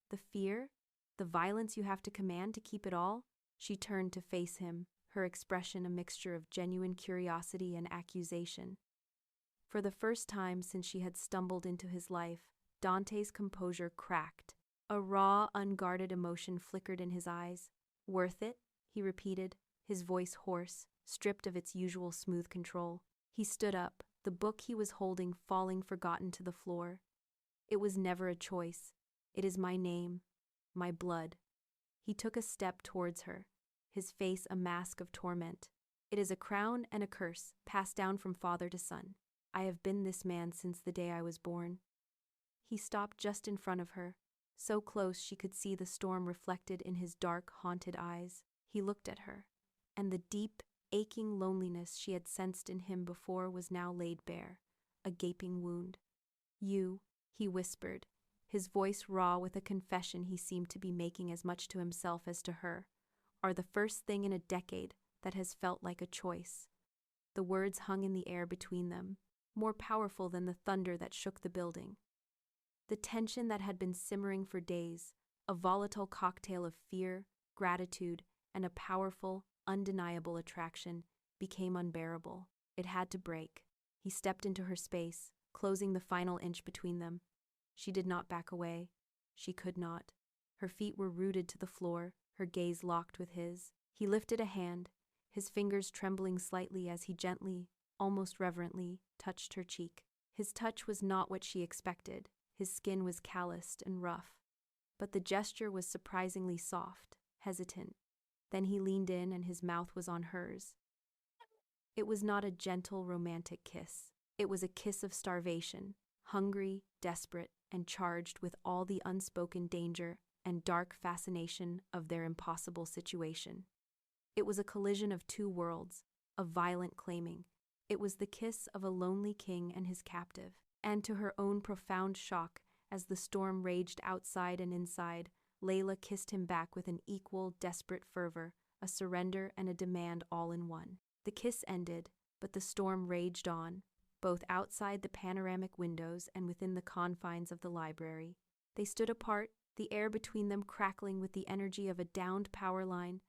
The fear? The violence you have to command to keep it all?" She turned to face him, her expression a mixture of genuine curiosity and accusation. For the first time since she had stumbled into his life, Dante's composure cracked. A raw, unguarded emotion flickered in his eyes. "Worth it?" he repeated, his voice hoarse, stripped of its usual smooth control. He stood up, the book he was holding falling forgotten to the floor. "It was never a choice. It is my name, my blood." He took a step towards her, his face a mask of torment. "It is a crown and a curse, passed down from father to son. I have been this man since the day I was born." He stopped just in front of her, so close she could see the storm reflected in his dark, haunted eyes. He looked at her, and the deep, aching loneliness she had sensed in him before was now laid bare, a gaping wound. "You," he whispered, his voice raw with a confession he seemed to be making as much to himself as to her, "are the first thing in a decade that has felt like a choice." The words hung in the air between them, more powerful than the thunder that shook the building. The tension that had been simmering for days, a volatile cocktail of fear, gratitude, and a powerful, undeniable attraction, became unbearable. It had to break. He stepped into her space, closing the final inch between them. She did not back away. She could not. Her feet were rooted to the floor, her gaze locked with his. He lifted a hand, his fingers trembling slightly as he gently, almost reverently, touched her cheek. His touch was not what she expected. His skin was calloused and rough. But the gesture was surprisingly soft, hesitant. Then he leaned in and his mouth was on hers. It was not a gentle, romantic kiss. It was a kiss of starvation, hungry, desperate, and charged with all the unspoken danger and dark fascination of their impossible situation. It was a collision of two worlds, a violent claiming. It was the kiss of a lonely king and his captive, and to her own profound shock, as the storm raged outside and inside, Layla kissed him back with an equal, desperate fervor, a surrender and a demand all in one. The kiss ended, but the storm raged on, both outside the panoramic windows and within the confines of the library. They stood apart, the air between them crackling with the energy of a downed power line,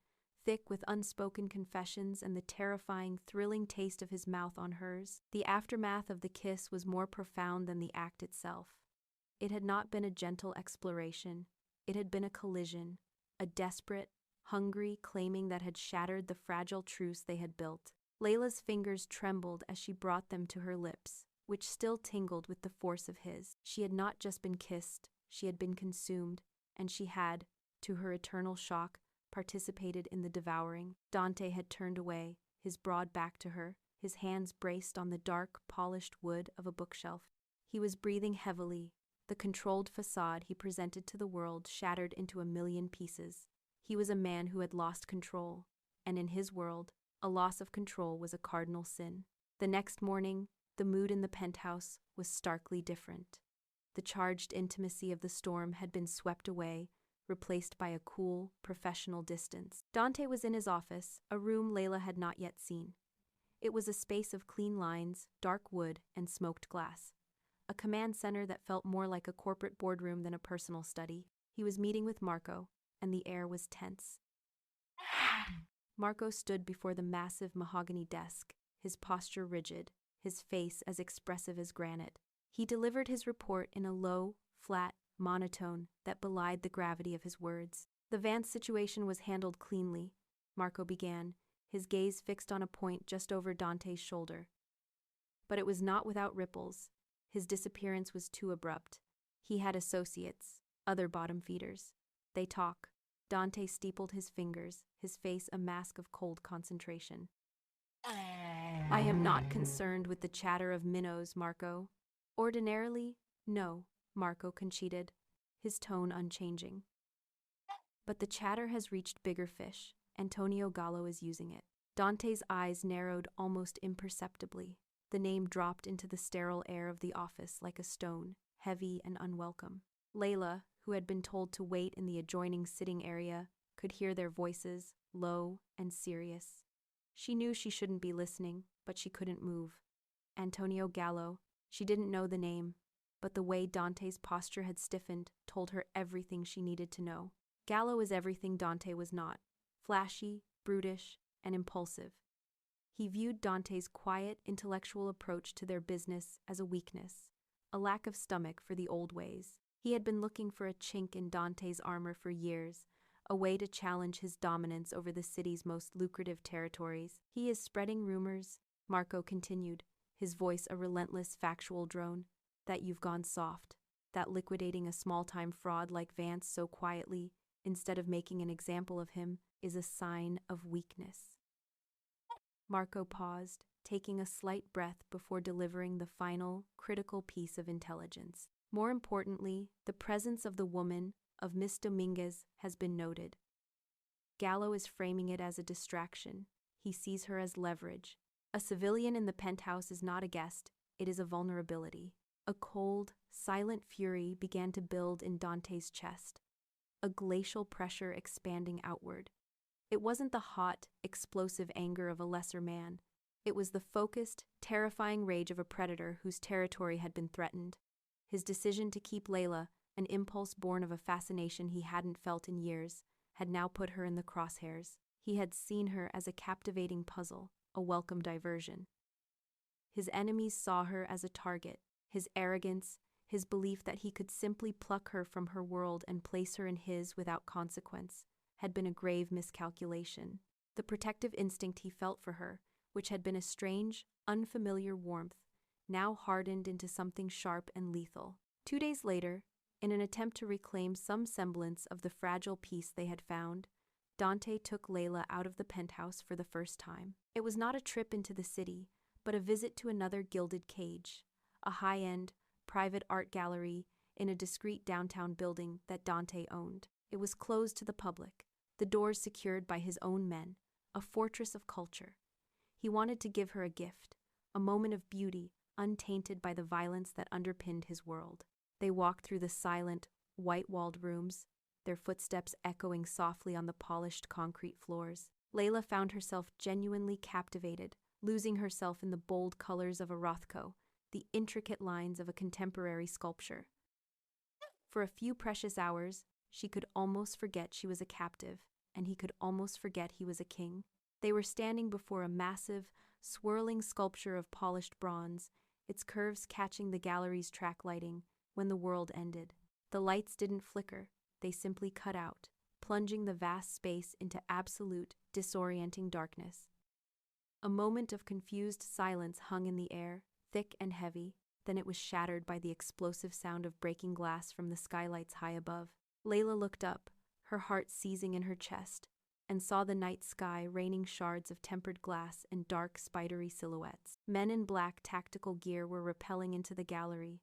thick with unspoken confessions and the terrifying, thrilling taste of his mouth on hers. The aftermath of the kiss was more profound than the act itself. It had not been a gentle exploration. It had been a collision, a desperate, hungry claiming that had shattered the fragile truce they had built. Layla's fingers trembled as she brought them to her lips, which still tingled with the force of his. She had not just been kissed, she had been consumed, and she had, to her eternal shock, participated in the devouring. Dante had turned away, his broad back to her, his hands braced on the dark, polished wood of a bookshelf. He was breathing heavily, the controlled facade he presented to the world shattered into a million pieces. He was a man who had lost control, and in his world, a loss of control was a cardinal sin. The next morning, the mood in the penthouse was starkly different. The charged intimacy of the storm had been swept away, replaced by a cool, professional distance. Dante was in his office, a room Layla had not yet seen. It was a space of clean lines, dark wood, and smoked glass. A command center that felt more like a corporate boardroom than a personal study. He was meeting with Marco, and the air was tense. Marco stood before the massive mahogany desk, his posture rigid, his face as expressive as granite. He delivered his report in a low, flat monotone that belied the gravity of his words. The Vance situation was handled cleanly, Marco began, his gaze fixed on a point just over Dante's shoulder. But it was not without ripples. His disappearance was too abrupt. He had associates, other bottom feeders. They talk. Dante steepled his fingers, his face a mask of cold concentration. I am not concerned with the chatter of minnows, Marco. Ordinarily, no, Marco conceded, his tone unchanging. But the chatter has reached bigger fish. Antonio Gallo is using it. Dante's eyes narrowed almost imperceptibly. The name dropped into the sterile air of the office like a stone, heavy and unwelcome. Layla, who had been told to wait in the adjoining sitting area, could hear their voices, low and serious. She knew she shouldn't be listening, but she couldn't move. Antonio Gallo, she didn't know the name, but the way Dante's posture had stiffened told her everything she needed to know. Gallo is everything Dante was not: flashy, brutish, and impulsive. He viewed Dante's quiet, intellectual approach to their business as a weakness, a lack of stomach for the old ways. He had been looking for a chink in Dante's armor for years, a way to challenge his dominance over the city's most lucrative territories. He is spreading rumors, Marco continued, his voice a relentless factual drone, that you've gone soft, that liquidating a small-time fraud like Vance so quietly, instead of making an example of him, is a sign of weakness. Marco paused, taking a slight breath before delivering the final, critical piece of intelligence. More importantly, the presence of the woman, of Miss Dominguez, has been noted. Gallo is framing it as a distraction. He sees her as leverage. A civilian in the penthouse is not a guest, it is a vulnerability. A cold, silent fury began to build in Dante's chest, a glacial pressure expanding outward. It wasn't the hot, explosive anger of a lesser man. It was the focused, terrifying rage of a predator whose territory had been threatened. His decision to keep Layla, an impulse born of a fascination he hadn't felt in years, had now put her in the crosshairs. He had seen her as a captivating puzzle, a welcome diversion. His enemies saw her as a target. His arrogance, his belief that he could simply pluck her from her world and place her in his without consequence, had been a grave miscalculation. The protective instinct he felt for her, which had been a strange, unfamiliar warmth, now hardened into something sharp and lethal. 2 days later, in an attempt to reclaim some semblance of the fragile peace they had found, Dante took Layla out of the penthouse for the first time. It was not a trip into the city, but a visit to another gilded cage, a high-end, private art gallery in a discreet downtown building that Dante owned. It was closed to the public, the doors secured by his own men, a fortress of culture. He wanted to give her a gift, a moment of beauty untainted by the violence that underpinned his world. They walked through the silent, white-walled rooms, their footsteps echoing softly on the polished concrete floors. Layla found herself genuinely captivated, losing herself in the bold colors of a Rothko, the intricate lines of a contemporary sculpture. For a few precious hours, she could almost forget she was a captive, and he could almost forget he was a king. They were standing before a massive, swirling sculpture of polished bronze, its curves catching the gallery's track lighting, when the world ended. The lights didn't flicker, they simply cut out, plunging the vast space into absolute, disorienting darkness. A moment of confused silence hung in the air, thick and heavy, then it was shattered by the explosive sound of breaking glass from the skylights high above. Layla looked up, her heart seizing in her chest, and saw the night sky raining shards of tempered glass and dark, spidery silhouettes. Men in black tactical gear were rappelling into the gallery,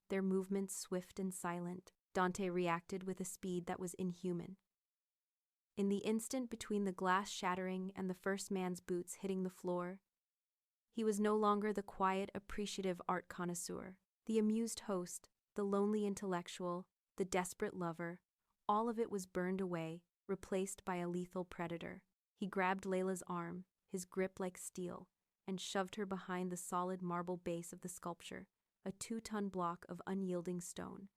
their movements swift and silent. Dante reacted with a speed that was inhuman. In the instant between the glass shattering and the first man's boots hitting the floor, he was no longer the quiet, appreciative art connoisseur. The amused host, the lonely intellectual, the desperate lover, All of it was burned away, replaced by a lethal predator. He grabbed Layla's arm, his grip like steel, and shoved her behind the solid marble base of the sculpture, a 2-ton block of unyielding stone.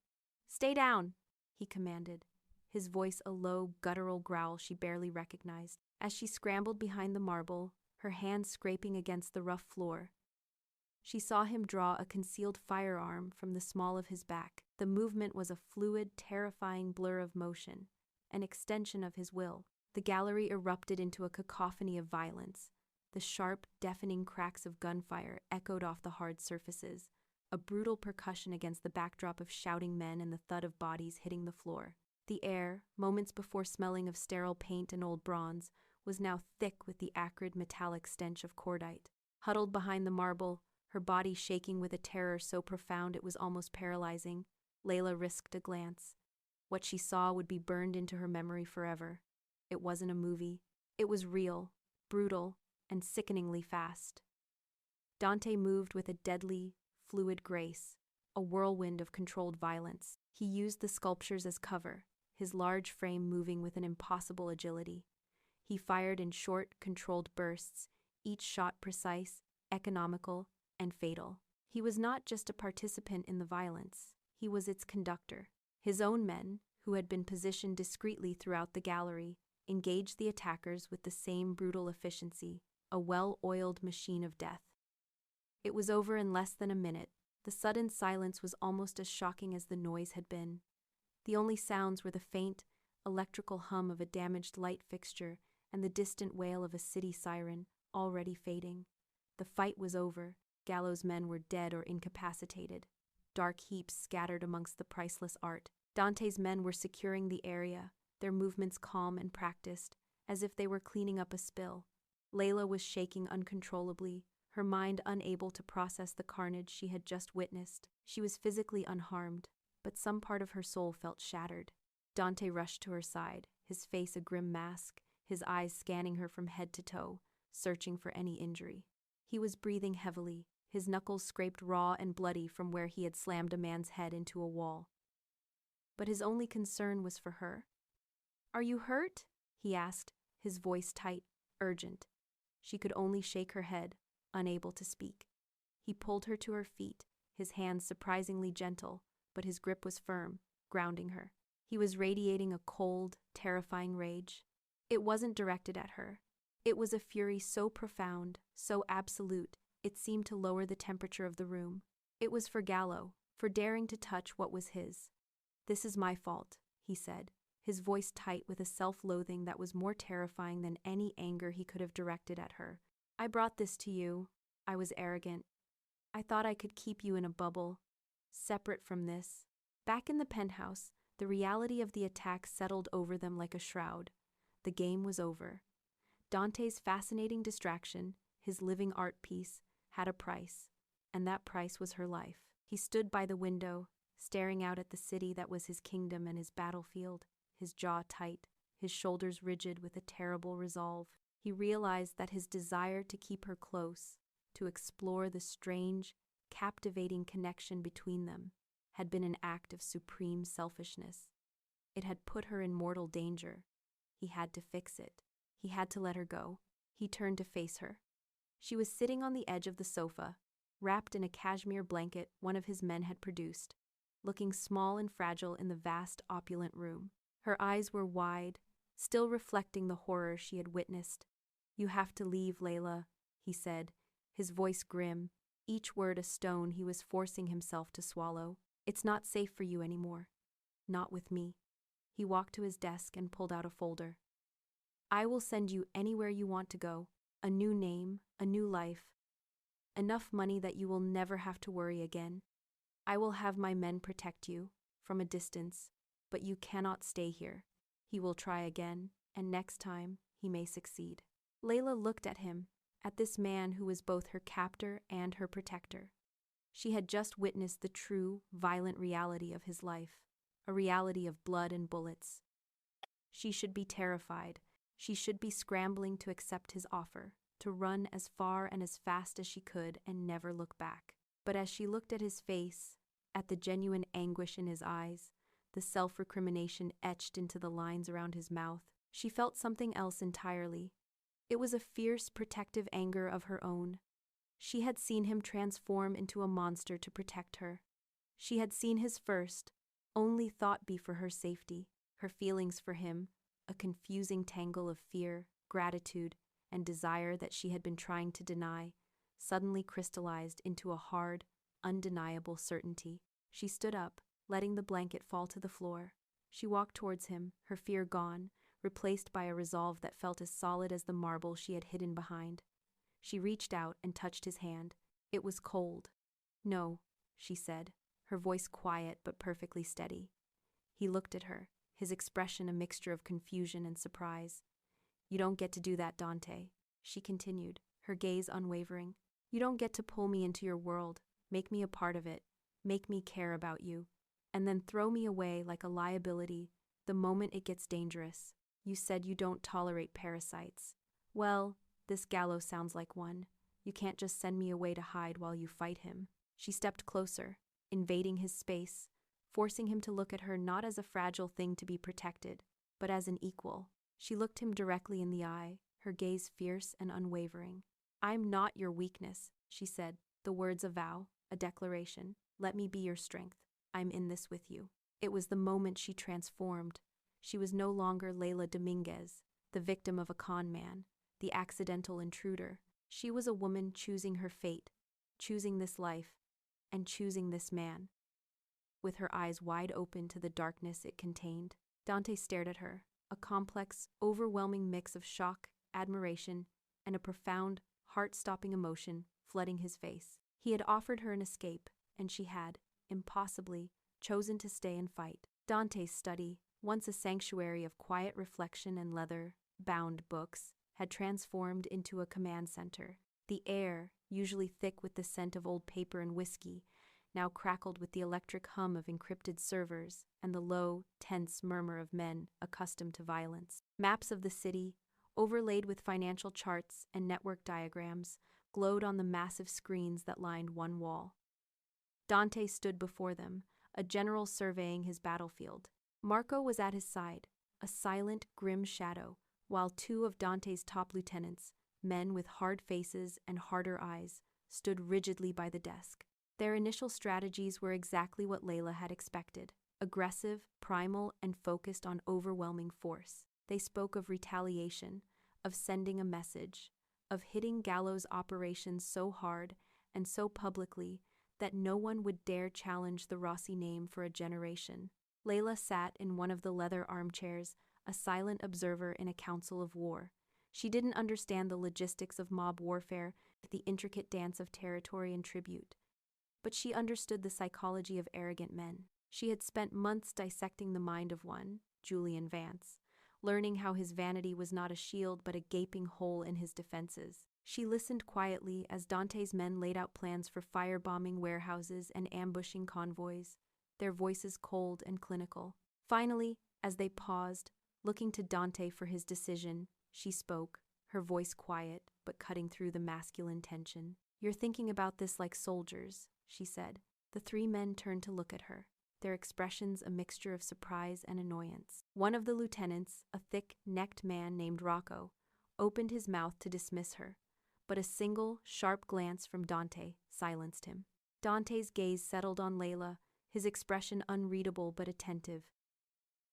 "Stay down," he commanded, his voice a low, guttural growl she barely recognized. As she scrambled behind the marble, her hands scraping against the rough floor, she saw him draw a concealed firearm from the small of his back. The movement was a fluid, terrifying blur of motion, an extension of his will. The gallery erupted into a cacophony of violence. The sharp, deafening cracks of gunfire echoed off the hard surfaces, a brutal percussion against the backdrop of shouting men and the thud of bodies hitting the floor. The air, moments before smelling of sterile paint and old bronze, was now thick with the acrid metallic stench of cordite. Huddled behind the marble, her body shaking with a terror so profound it was almost paralyzing, Layla risked a glance. What she saw would be burned into her memory forever. It wasn't a movie. It was real, brutal, and sickeningly fast. Dante moved with a deadly, fluid grace, a whirlwind of controlled violence. He used the sculptures as cover, his large frame moving with an impossible agility. He fired in short, controlled bursts, each shot precise, economical, and fatal. He was not just a participant in the violence, he was its conductor. His own men, who had been positioned discreetly throughout the gallery, engaged the attackers with the same brutal efficiency, a well-oiled machine of death. It was over in less than a minute. The sudden silence was almost as shocking as the noise had been. The only sounds were the faint, electrical hum of a damaged light fixture and the distant wail of a city siren, already fading. The fight was over. Gallows men were dead or incapacitated, dark heaps scattered amongst the priceless art. Dante's men were securing the area, their movements calm and practiced, as if they were cleaning up a spill. Layla was shaking uncontrollably, her mind unable to process the carnage she had just witnessed. She was physically unharmed, but some part of her soul felt shattered. Dante rushed to her side, his face a grim mask, his eyes scanning her from head to toe, searching for any injury. He was breathing heavily, his knuckles scraped raw and bloody from where he had slammed a man's head into a wall. But his only concern was for her. "Are you hurt?" he asked, his voice tight, urgent. She could only shake her head, unable to speak. He pulled her to her feet, his hands surprisingly gentle, but his grip was firm, grounding her. He was radiating a cold, terrifying rage. It wasn't directed at her. It was a fury so profound, so absolute, it seemed to lower the temperature of the room. It was for Gallo, for daring to touch what was his. "This is my fault," he said, his voice tight with a self-loathing that was more terrifying than any anger he could have directed at her. "I brought this to you. I was arrogant. I thought I could keep you in a bubble, separate from this." Back in the penthouse, the reality of the attack settled over them like a shroud. The game was over. Dante's fascinating distraction, his living art piece, had a price, and that price was her life. He stood by the window, staring out at the city that was his kingdom and his battlefield, his jaw tight, his shoulders rigid with a terrible resolve. He realized that his desire to keep her close, to explore the strange, captivating connection between them, had been an act of supreme selfishness. It had put her in mortal danger. He had to fix it. He had to let her go. He turned to face her. She was sitting on the edge of the sofa, wrapped in a cashmere blanket one of his men had produced, looking small and fragile in the vast, opulent room. Her eyes were wide, still reflecting the horror she had witnessed. "You have to leave, Layla," he said, his voice grim, each word a stone he was forcing himself to swallow. "It's not safe for you anymore. Not with me." He walked to his desk and pulled out a folder. "I will send you anywhere you want to go, a new name, a new life, enough money that you will never have to worry again. I will have my men protect you, from a distance, but you cannot stay here." He will try again, and next time, he may succeed. Layla looked at him, at this man who was both her captor and her protector. She had just witnessed the true, violent reality of his life, a reality of blood and bullets. She should be terrified. She should be scrambling to accept his offer, to run as far and as fast as she could and never look back. But as she looked at his face, at the genuine anguish in his eyes, the self-recrimination etched into the lines around his mouth. She felt something else entirely. It was a fierce, protective anger of her own. She had seen him transform into a monster to protect her. She had seen his first, only thought be for her safety. Her feelings for him, a confusing tangle of fear, gratitude, and desire that she had been trying to deny, suddenly crystallized into a hard, undeniable certainty. She stood up, letting the blanket fall to the floor. She walked towards him, her fear gone, replaced by a resolve that felt as solid as the marble she had hidden behind. She reached out and touched his hand. It was cold. "No," she said, her voice quiet but perfectly steady. He looked at her, his expression a mixture of confusion and surprise. "You don't get to do that, Dante," she continued, her gaze unwavering. "You don't get to pull me into your world, make me a part of it, make me care about you, and then throw me away like a liability the moment it gets dangerous. You said you don't tolerate parasites. Well, this gallows sounds like one. You can't just send me away to hide while you fight him." She stepped closer, invading his space, forcing him to look at her not as a fragile thing to be protected, but as an equal. She looked him directly in the eye, her gaze fierce and unwavering. "I'm not your weakness," she said, the words a vow, a declaration. "Let me be your strength. I'm in this with you." It was the moment she transformed. She was no longer Layla Dominguez, the victim of a con man, the accidental intruder. She was a woman choosing her fate, choosing this life, and choosing this man. With her eyes wide open to the darkness it contained, Dante stared at her, a complex, overwhelming mix of shock, admiration, and a profound, heart-stopping emotion flooding his face. He had offered her an escape, and she had, impossibly, chosen to stay and fight. Dante's study, once a sanctuary of quiet reflection and leather-bound books, had transformed into a command center. The air, usually thick with the scent of old paper and whiskey, now crackled with the electric hum of encrypted servers and the low, tense murmur of men accustomed to violence. Maps of the city, overlaid with financial charts and network diagrams, glowed on the massive screens that lined one wall. Dante stood before them, a general surveying his battlefield. Marco was at his side, a silent, grim shadow, while two of Dante's top lieutenants, men with hard faces and harder eyes, stood rigidly by the desk. Their initial strategies were exactly what Layla had expected: aggressive, primal, and focused on overwhelming force. They spoke of retaliation, of sending a message, of hitting Gallo's operations so hard and so publicly that no one would dare challenge the Rossi name for a generation. Layla sat in one of the leather armchairs, a silent observer in a council of war. She didn't understand the logistics of mob warfare, the intricate dance of territory and tribute. But she understood the psychology of arrogant men. She had spent months dissecting the mind of one, Julian Vance, learning how his vanity was not a shield but a gaping hole in his defenses. She listened quietly as Dante's men laid out plans for firebombing warehouses and ambushing convoys, their voices cold and clinical. Finally, as they paused, looking to Dante for his decision, she spoke, her voice quiet but cutting through the masculine tension. "You're thinking about this like soldiers," she said. The three men turned to look at her, their expressions a mixture of surprise and annoyance. One of the lieutenants, a thick-necked man named Rocco, opened his mouth to dismiss her, but a single, sharp glance from Dante silenced him. Dante's gaze settled on Layla, his expression unreadable but attentive.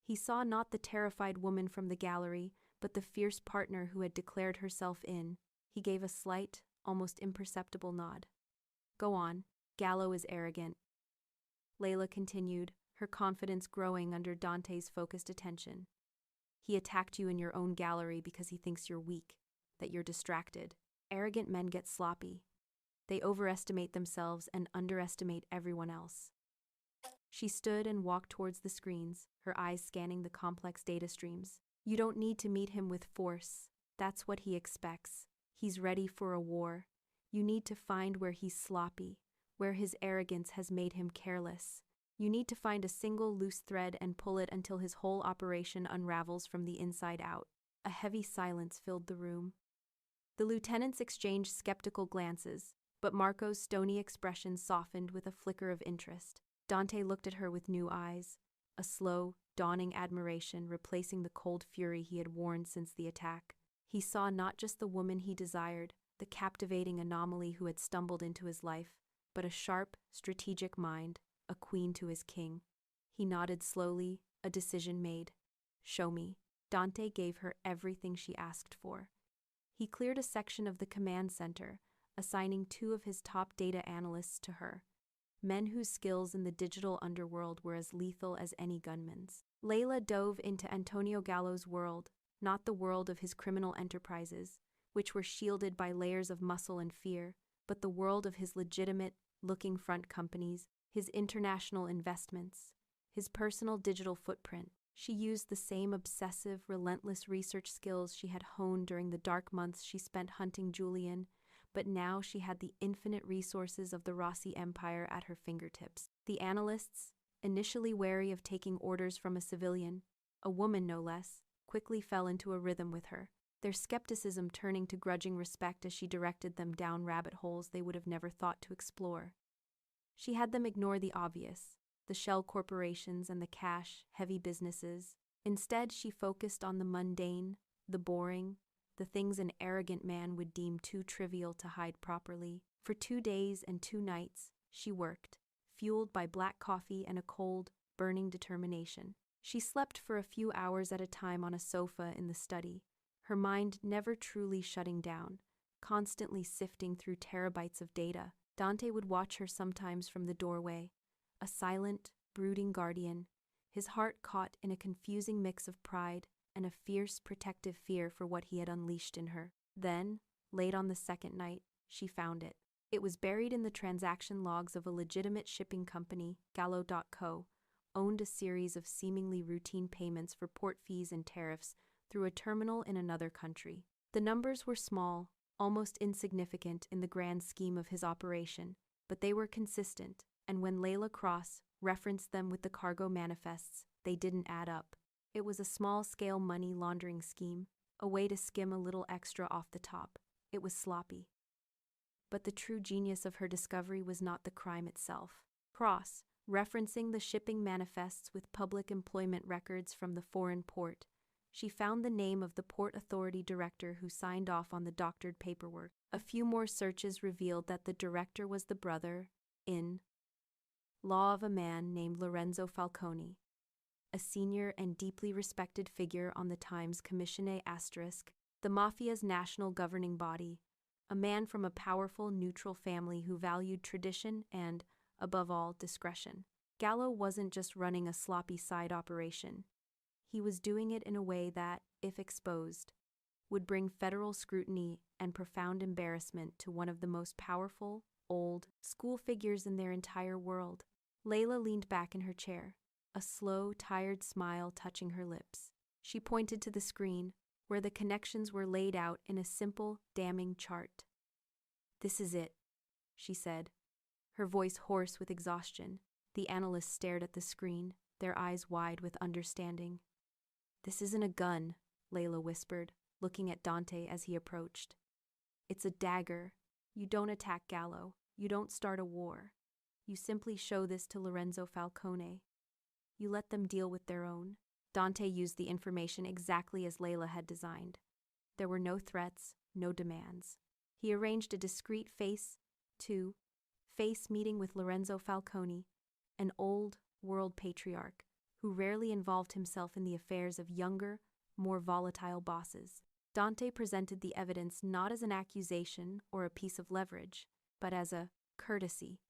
He saw not the terrified woman from the gallery, but the fierce partner who had declared herself in. He gave a slight, almost imperceptible nod. "Go on. Gallo is arrogant," Layla continued, her confidence growing under Dante's focused attention. "He attacked you in your own gallery because he thinks you're weak, that you're distracted. Arrogant men get sloppy. They overestimate themselves and underestimate everyone else." She stood and walked towards the screens, her eyes scanning the complex data streams. "You don't need to meet him with force. That's what he expects. He's ready for a war. You need to find where he's sloppy, where his arrogance has made him careless. You need to find a single loose thread and pull it until his whole operation unravels from the inside out." A heavy silence filled the room. The lieutenants exchanged skeptical glances, but Marco's stony expression softened with a flicker of interest. Dante looked at her with new eyes, a slow, dawning admiration replacing the cold fury he had worn since the attack. He saw not just the woman he desired, the captivating anomaly who had stumbled into his life, but a sharp, strategic mind, a queen to his king. He nodded slowly, a decision made. "Show me." Dante gave her everything she asked for. He cleared a section of the command center, assigning 2 of his top data analysts to her, men whose skills in the digital underworld were as lethal as any gunman's. Layla dove into Antonio Gallo's world, not the world of his criminal enterprises, which were shielded by layers of muscle and fear, but the world of his legitimate-looking front companies, his international investments, his personal digital footprint. She used the same obsessive, relentless research skills she had honed during the dark months she spent hunting Julian, but now she had the infinite resources of the Rossi empire at her fingertips. The analysts, initially wary of taking orders from a civilian, a woman no less, quickly fell into a rhythm with her, their skepticism turning to grudging respect as she directed them down rabbit holes they would have never thought to explore. She had them ignore the obvious, the shell corporations and the cash-heavy businesses. Instead, she focused on the mundane, the boring, the things an arrogant man would deem too trivial to hide properly. For 2 days and 2 nights, she worked, fueled by black coffee and a cold, burning determination. She slept for a few hours at a time on a sofa in the study, her mind never truly shutting down, constantly sifting through terabytes of data. Dante would watch her sometimes from the doorway, a silent, brooding guardian, his heart caught in a confusing mix of pride and a fierce, protective fear for what he had unleashed in her. Then, late on the 2nd night, she found it. It was buried in the transaction logs of a legitimate shipping company, Gallo.co, owned a series of seemingly routine payments for port fees and tariffs through a terminal in another country. The numbers were small, almost insignificant in the grand scheme of his operation, but they were consistent, and when Layla Cross referenced them with the cargo manifests, they didn't add up. It was a small-scale money laundering scheme, a way to skim a little extra off the top. It was sloppy. But the true genius of her discovery was not the crime itself. Cross, referencing the shipping manifests with public employment records from the foreign port, she found the name of the Port Authority director who signed off on the doctored paperwork. A few more searches revealed that the director was the brother-in-law of a man named Lorenzo Falcone, a senior and deeply respected figure on the Times Commissione *, the Mafia's national governing body, a man from a powerful, neutral family who valued tradition and, above all, discretion. Gallo wasn't just running a sloppy side operation. He was doing it in a way that, if exposed, would bring federal scrutiny and profound embarrassment to one of the most powerful, old, school figures in their entire world. Layla leaned back in her chair, a slow, tired smile touching her lips. She pointed to the screen, where the connections were laid out in a simple, damning chart. "This is it," she said, her voice hoarse with exhaustion. The analysts stared at the screen, their eyes wide with understanding. "This isn't a gun," Layla whispered, looking at Dante as he approached. "It's a dagger. You don't attack Gallo. You don't start a war. You simply show this to Lorenzo Falcone. You let them deal with their own." Dante used the information exactly as Layla had designed. There were no threats, no demands. He arranged a discreet face-to-face meeting with Lorenzo Falcone, an old, world patriarch who rarely involved himself in the affairs of younger, more volatile bosses. Dante presented the evidence not as an accusation or a piece of leverage, but as a courtesy.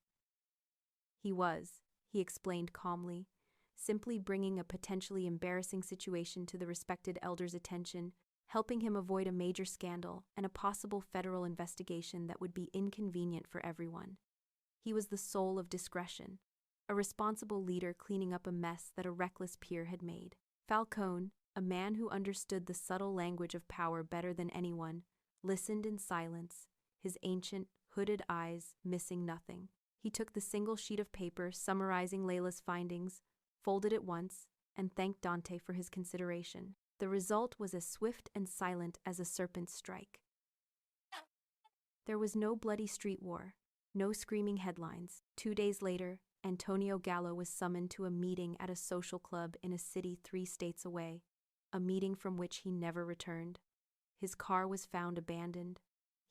He explained calmly, simply bringing a potentially embarrassing situation to the respected elder's attention, helping him avoid a major scandal and a possible federal investigation that would be inconvenient for everyone. He was the soul of discretion, a responsible leader cleaning up a mess that a reckless peer had made. Falcone, a man who understood the subtle language of power better than anyone, listened in silence, his ancient, hooded eyes missing nothing. He took the single sheet of paper summarizing Layla's findings, folded it once, and thanked Dante for his consideration. The result was as swift and silent as a serpent's strike. There was no bloody street war, no screaming headlines. 2 days later, Antonio Gallo was summoned to a meeting at a social club in a city 3 states away, a meeting from which he never returned. His car was found abandoned.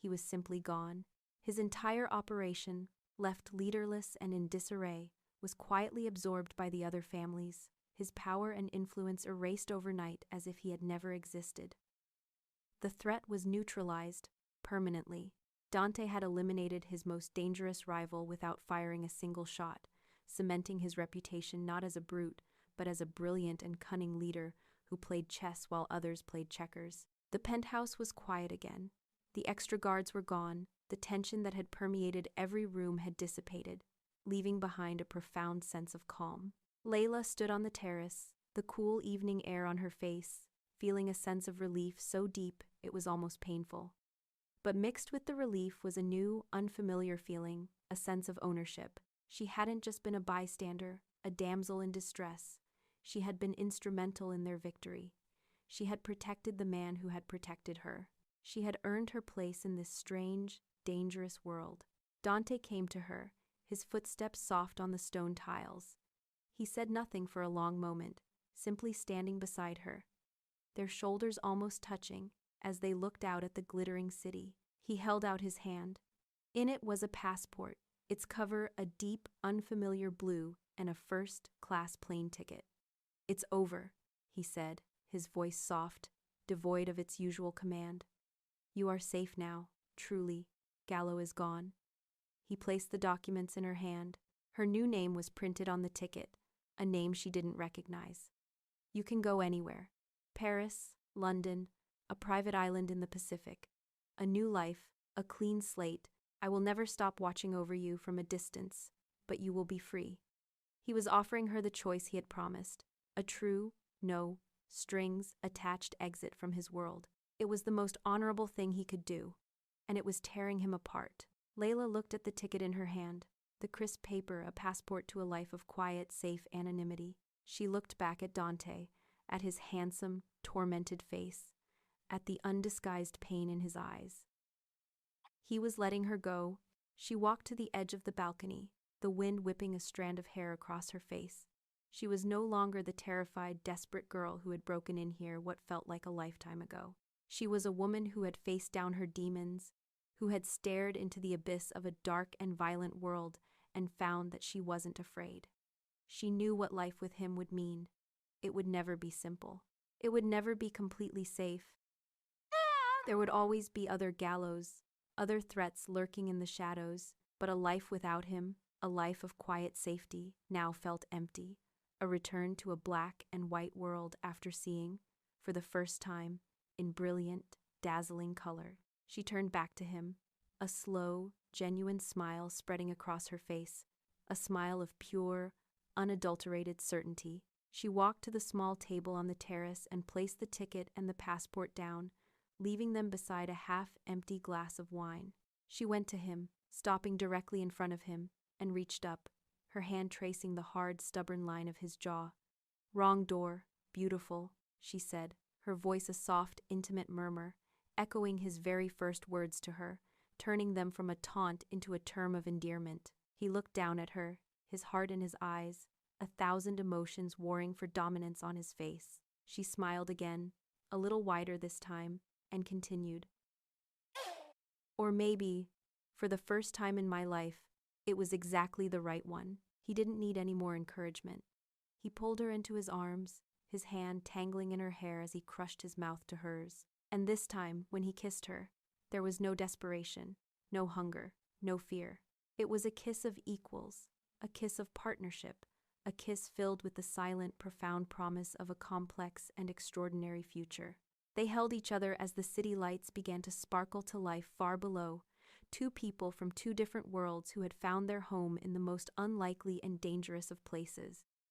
He was simply gone. His entire operation, left leaderless and in disarray, was quietly absorbed by the other families, his power and influence erased overnight as if he had never existed. The threat was neutralized, permanently. Dante had eliminated his most dangerous rival without firing a single shot, cementing his reputation not as a brute, but as a brilliant and cunning leader who played chess while others played checkers. The penthouse was quiet again. The extra guards were gone. The tension that had permeated every room had dissipated, leaving behind a profound sense of calm. Layla stood on the terrace, the cool evening air on her face, feeling a sense of relief so deep it was almost painful. But mixed with the relief was a new, unfamiliar feeling, a sense of ownership. She hadn't just been a bystander, a damsel in distress. She had been instrumental in their victory. She had protected the man who had protected her. She had earned her place in this strange, dangerous world. Dante came to her, his footsteps soft on the stone tiles. He said nothing for a long moment, simply standing beside her, their shoulders almost touching as they looked out at the glittering city. He held out his hand. In it was a passport, its cover a deep, unfamiliar blue and a first-class plane ticket. "It's over," he said, his voice soft, devoid of its usual command. "You are safe now, truly. Gallo is gone." He placed the documents in her hand. Her new name was printed on the ticket, a name she didn't recognize. "You can go anywhere. Paris, London, a private island in the Pacific. A new life, a clean slate. I will never stop watching over you from a distance, but you will be free." He was offering her the choice he had promised, a true, no strings attached exit from his world. It was the most honorable thing he could do, and it was tearing him apart. Layla looked at the ticket in her hand, the crisp paper, a passport to a life of quiet, safe anonymity. She looked back at Dante, at his handsome, tormented face, at the undisguised pain in his eyes. He was letting her go. She walked to the edge of the balcony, the wind whipping a strand of hair across her face. She was no longer the terrified, desperate girl who had broken in here what felt like a lifetime ago. She was a woman who had faced down her demons, who had stared into the abyss of a dark and violent world and found that she wasn't afraid. She knew what life with him would mean. It would never be simple. It would never be completely safe. There would always be other gallows, other threats lurking in the shadows, but a life without him, a life of quiet safety, now felt empty. A return to a black and white world after seeing, for the first time, in brilliant, dazzling color. She turned back to him, a slow, genuine smile spreading across her face, a smile of pure, unadulterated certainty. She walked to the small table on the terrace and placed the ticket and the passport down, leaving them beside a half-empty glass of wine. She went to him, stopping directly in front of him, and reached up, her hand tracing the hard, stubborn line of his jaw. "Wrong door, beautiful," she said, her voice a soft, intimate murmur, echoing his very first words to her, turning them from a taunt into a term of endearment. He looked down at her, his heart in his eyes, 1,000 emotions warring for dominance on his face. She smiled again, a little wider this time, and continued. "Or maybe, for the first time in my life, it was exactly the right one." He didn't need any more encouragement. He pulled her into his arms, his hand tangling in her hair as he crushed his mouth to hers. And this time, when he kissed her, there was no desperation, no hunger, no fear. It was a kiss of equals, a kiss of partnership, a kiss filled with the silent, profound promise of a complex and extraordinary future. They held each other as the city lights began to sparkle to life far below, two people from two different worlds who had found their home in the most unlikely and dangerous of places.